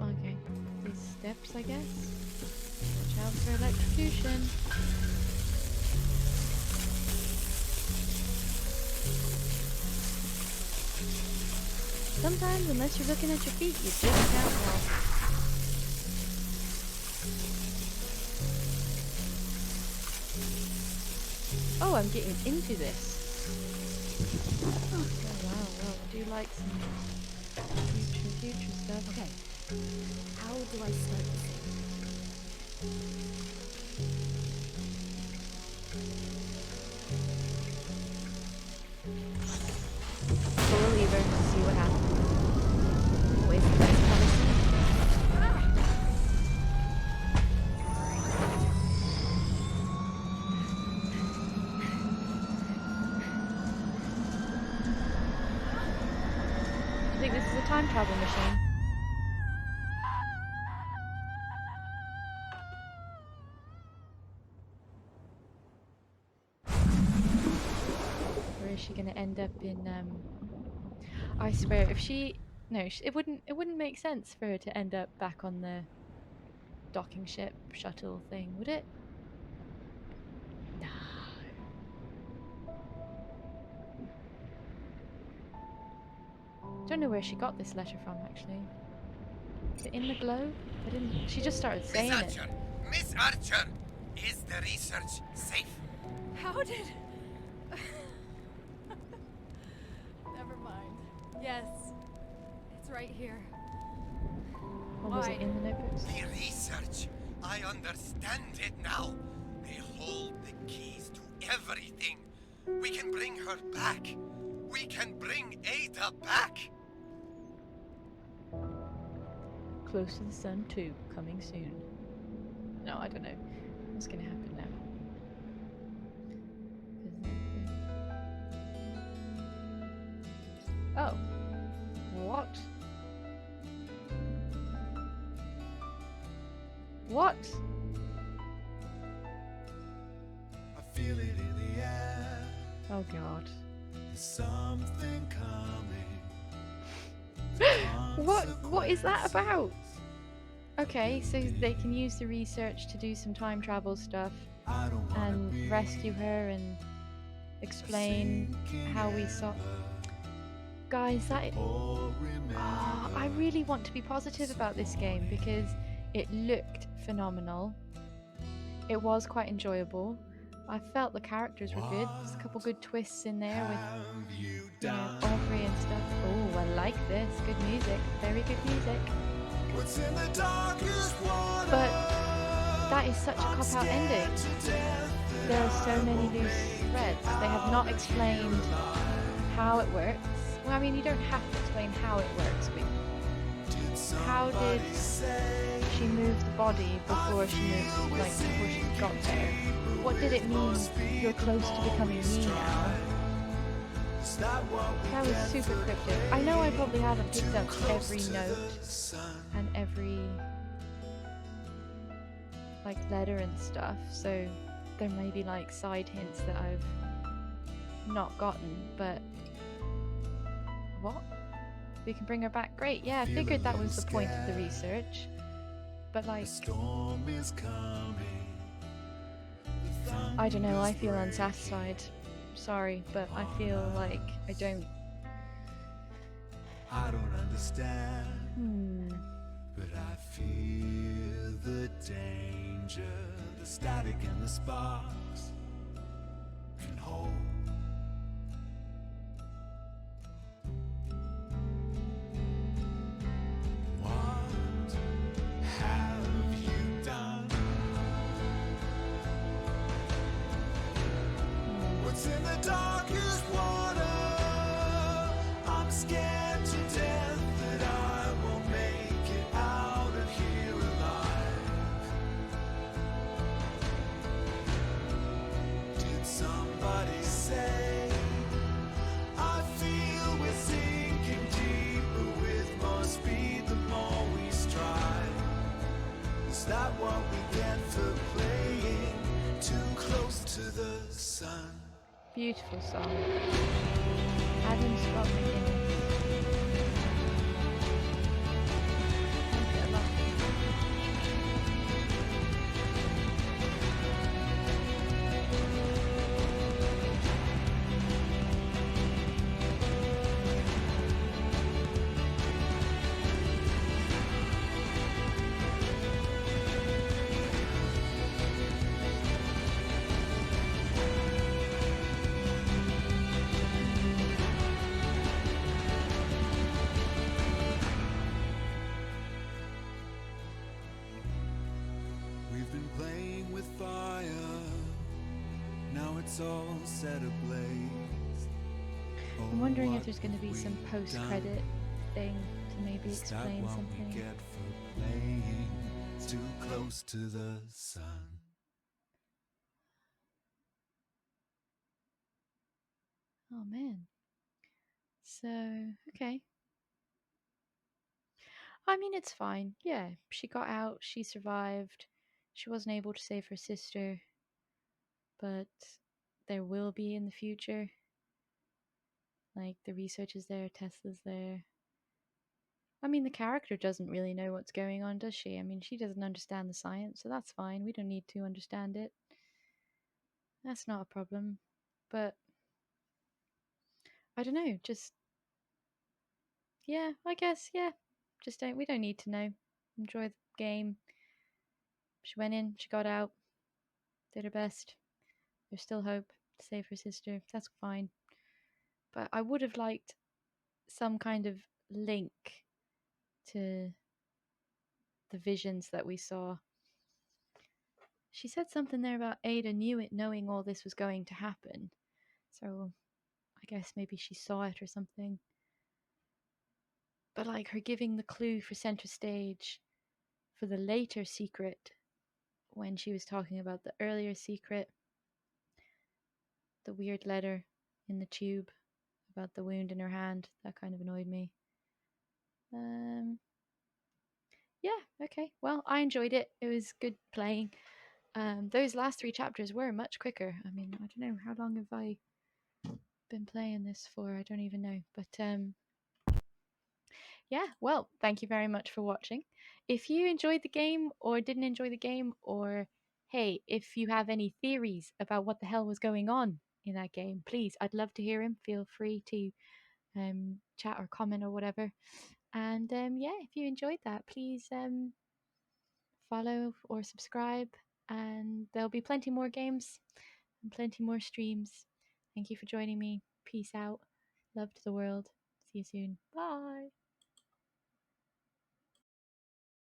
Okay, these steps, I guess. Watch out for electrocution. Sometimes, unless you're looking at your feet, you just can't walk. Oh, I'm getting into this. Oh, wow, I do like some future stuff. Okay. How do I start this thing? Pull a lever, see what happens. Wait for the best policy. I think this is a time travel machine. Or is she gonna end up in I swear, if she it wouldn't make sense for her to end up back on the docking ship shuttle thing, would it? No. Don't know where she got this letter from, actually. Is it in the globe? I didn't. She just started saying Miss it. Archer! Miss Archer! Is the research safe? How did... Never mind. Yes. It's right here. Or was it Why? in the notebooks? The research! I understand it now. They hold the keys to everything. We can bring her back. We can bring Ada back. Close to the Sun 2, coming soon. No, I don't know what's going to happen now. Oh. What? What? I feel it in the air. Oh god. There's something coming. What is that about? Okay, so they can use the research to do some time travel stuff I don't wanna and be rescue her and explain how we saw. Guys, that or remember. I really want to be positive about this game because it looked phenomenal. It was quite enjoyable. I felt the characters were good. There's a couple good twists in there with Have you you know, done Aubrey and stuff. Oh, I like this. Good music. Very good music. what's in the darkest water? But that is such a cop-out ending. There are so many loose threads. They have not explained how it works. Well, I mean, you don't have to explain how it works, but how did she move the body before she moved, like before she got there? What did it mean? You're close to becoming me now. That was super cryptic. I know I probably haven't picked up every note and every like letter and stuff, so there may be like side hints that I've not gotten, but what? We can bring her back. Great, yeah, I figured that was the point of the research. But like, Storm is coming. I don't know, I feel unsatisfied. Sorry, but I feel like I don't. I don't understand, but I feel the danger, the static and the sparks can hold. What have you done? What's in the darkest water? I'm scared to death that I won't make it out of here alive. Did somebody say? I feel we're sinking deeper with more speed the more we strive. Is that what we get for playing too close to the sun? Beautiful song. Adam Scott McGinnis. Like it a lot. We've been playing with fire, now it's all set ablaze. I'm wondering if there's going to be some post-credit thing to maybe Is that explain what we something. get for playing too close to the sun? Oh man. So, okay. I mean, it's fine. Yeah, she got out, she survived. She wasn't able to save her sister, but there will be in the future. Like, the research is there, Tesla's there. I mean, the character doesn't really know what's going on, does she? I mean, she doesn't understand the science, so that's fine. We don't need to understand it. That's not a problem. But I don't know, just yeah, I guess, yeah. Just don't we don't need to know. Enjoy the game. She went in, she got out, did her best. There's still hope to save her sister. That's fine. But I would have liked some kind of link to the visions that we saw. She said something there about Ada knew it, knowing all this was going to happen. So I guess maybe she saw it or something. But like her giving the clue for center stage for the later secret when she was talking about the earlier secret, the weird letter in the tube about the wound in her hand. That kind of annoyed me. Yeah, okay. Well, I enjoyed it. It was good playing. Those last 3 chapters were much quicker. I mean, I don't know, how long have I been playing this for? I don't even know. But yeah, well, thank you very much for watching. If you enjoyed the game or didn't enjoy the game, or hey, if you have any theories about what the hell was going on in that game, please, I'd love to hear them. Feel free to chat or comment or whatever. And yeah, if you enjoyed that, please follow or subscribe, and there'll be plenty more games and plenty more streams. Thank you for joining me. Peace out. Love to the world. See you soon. Bye.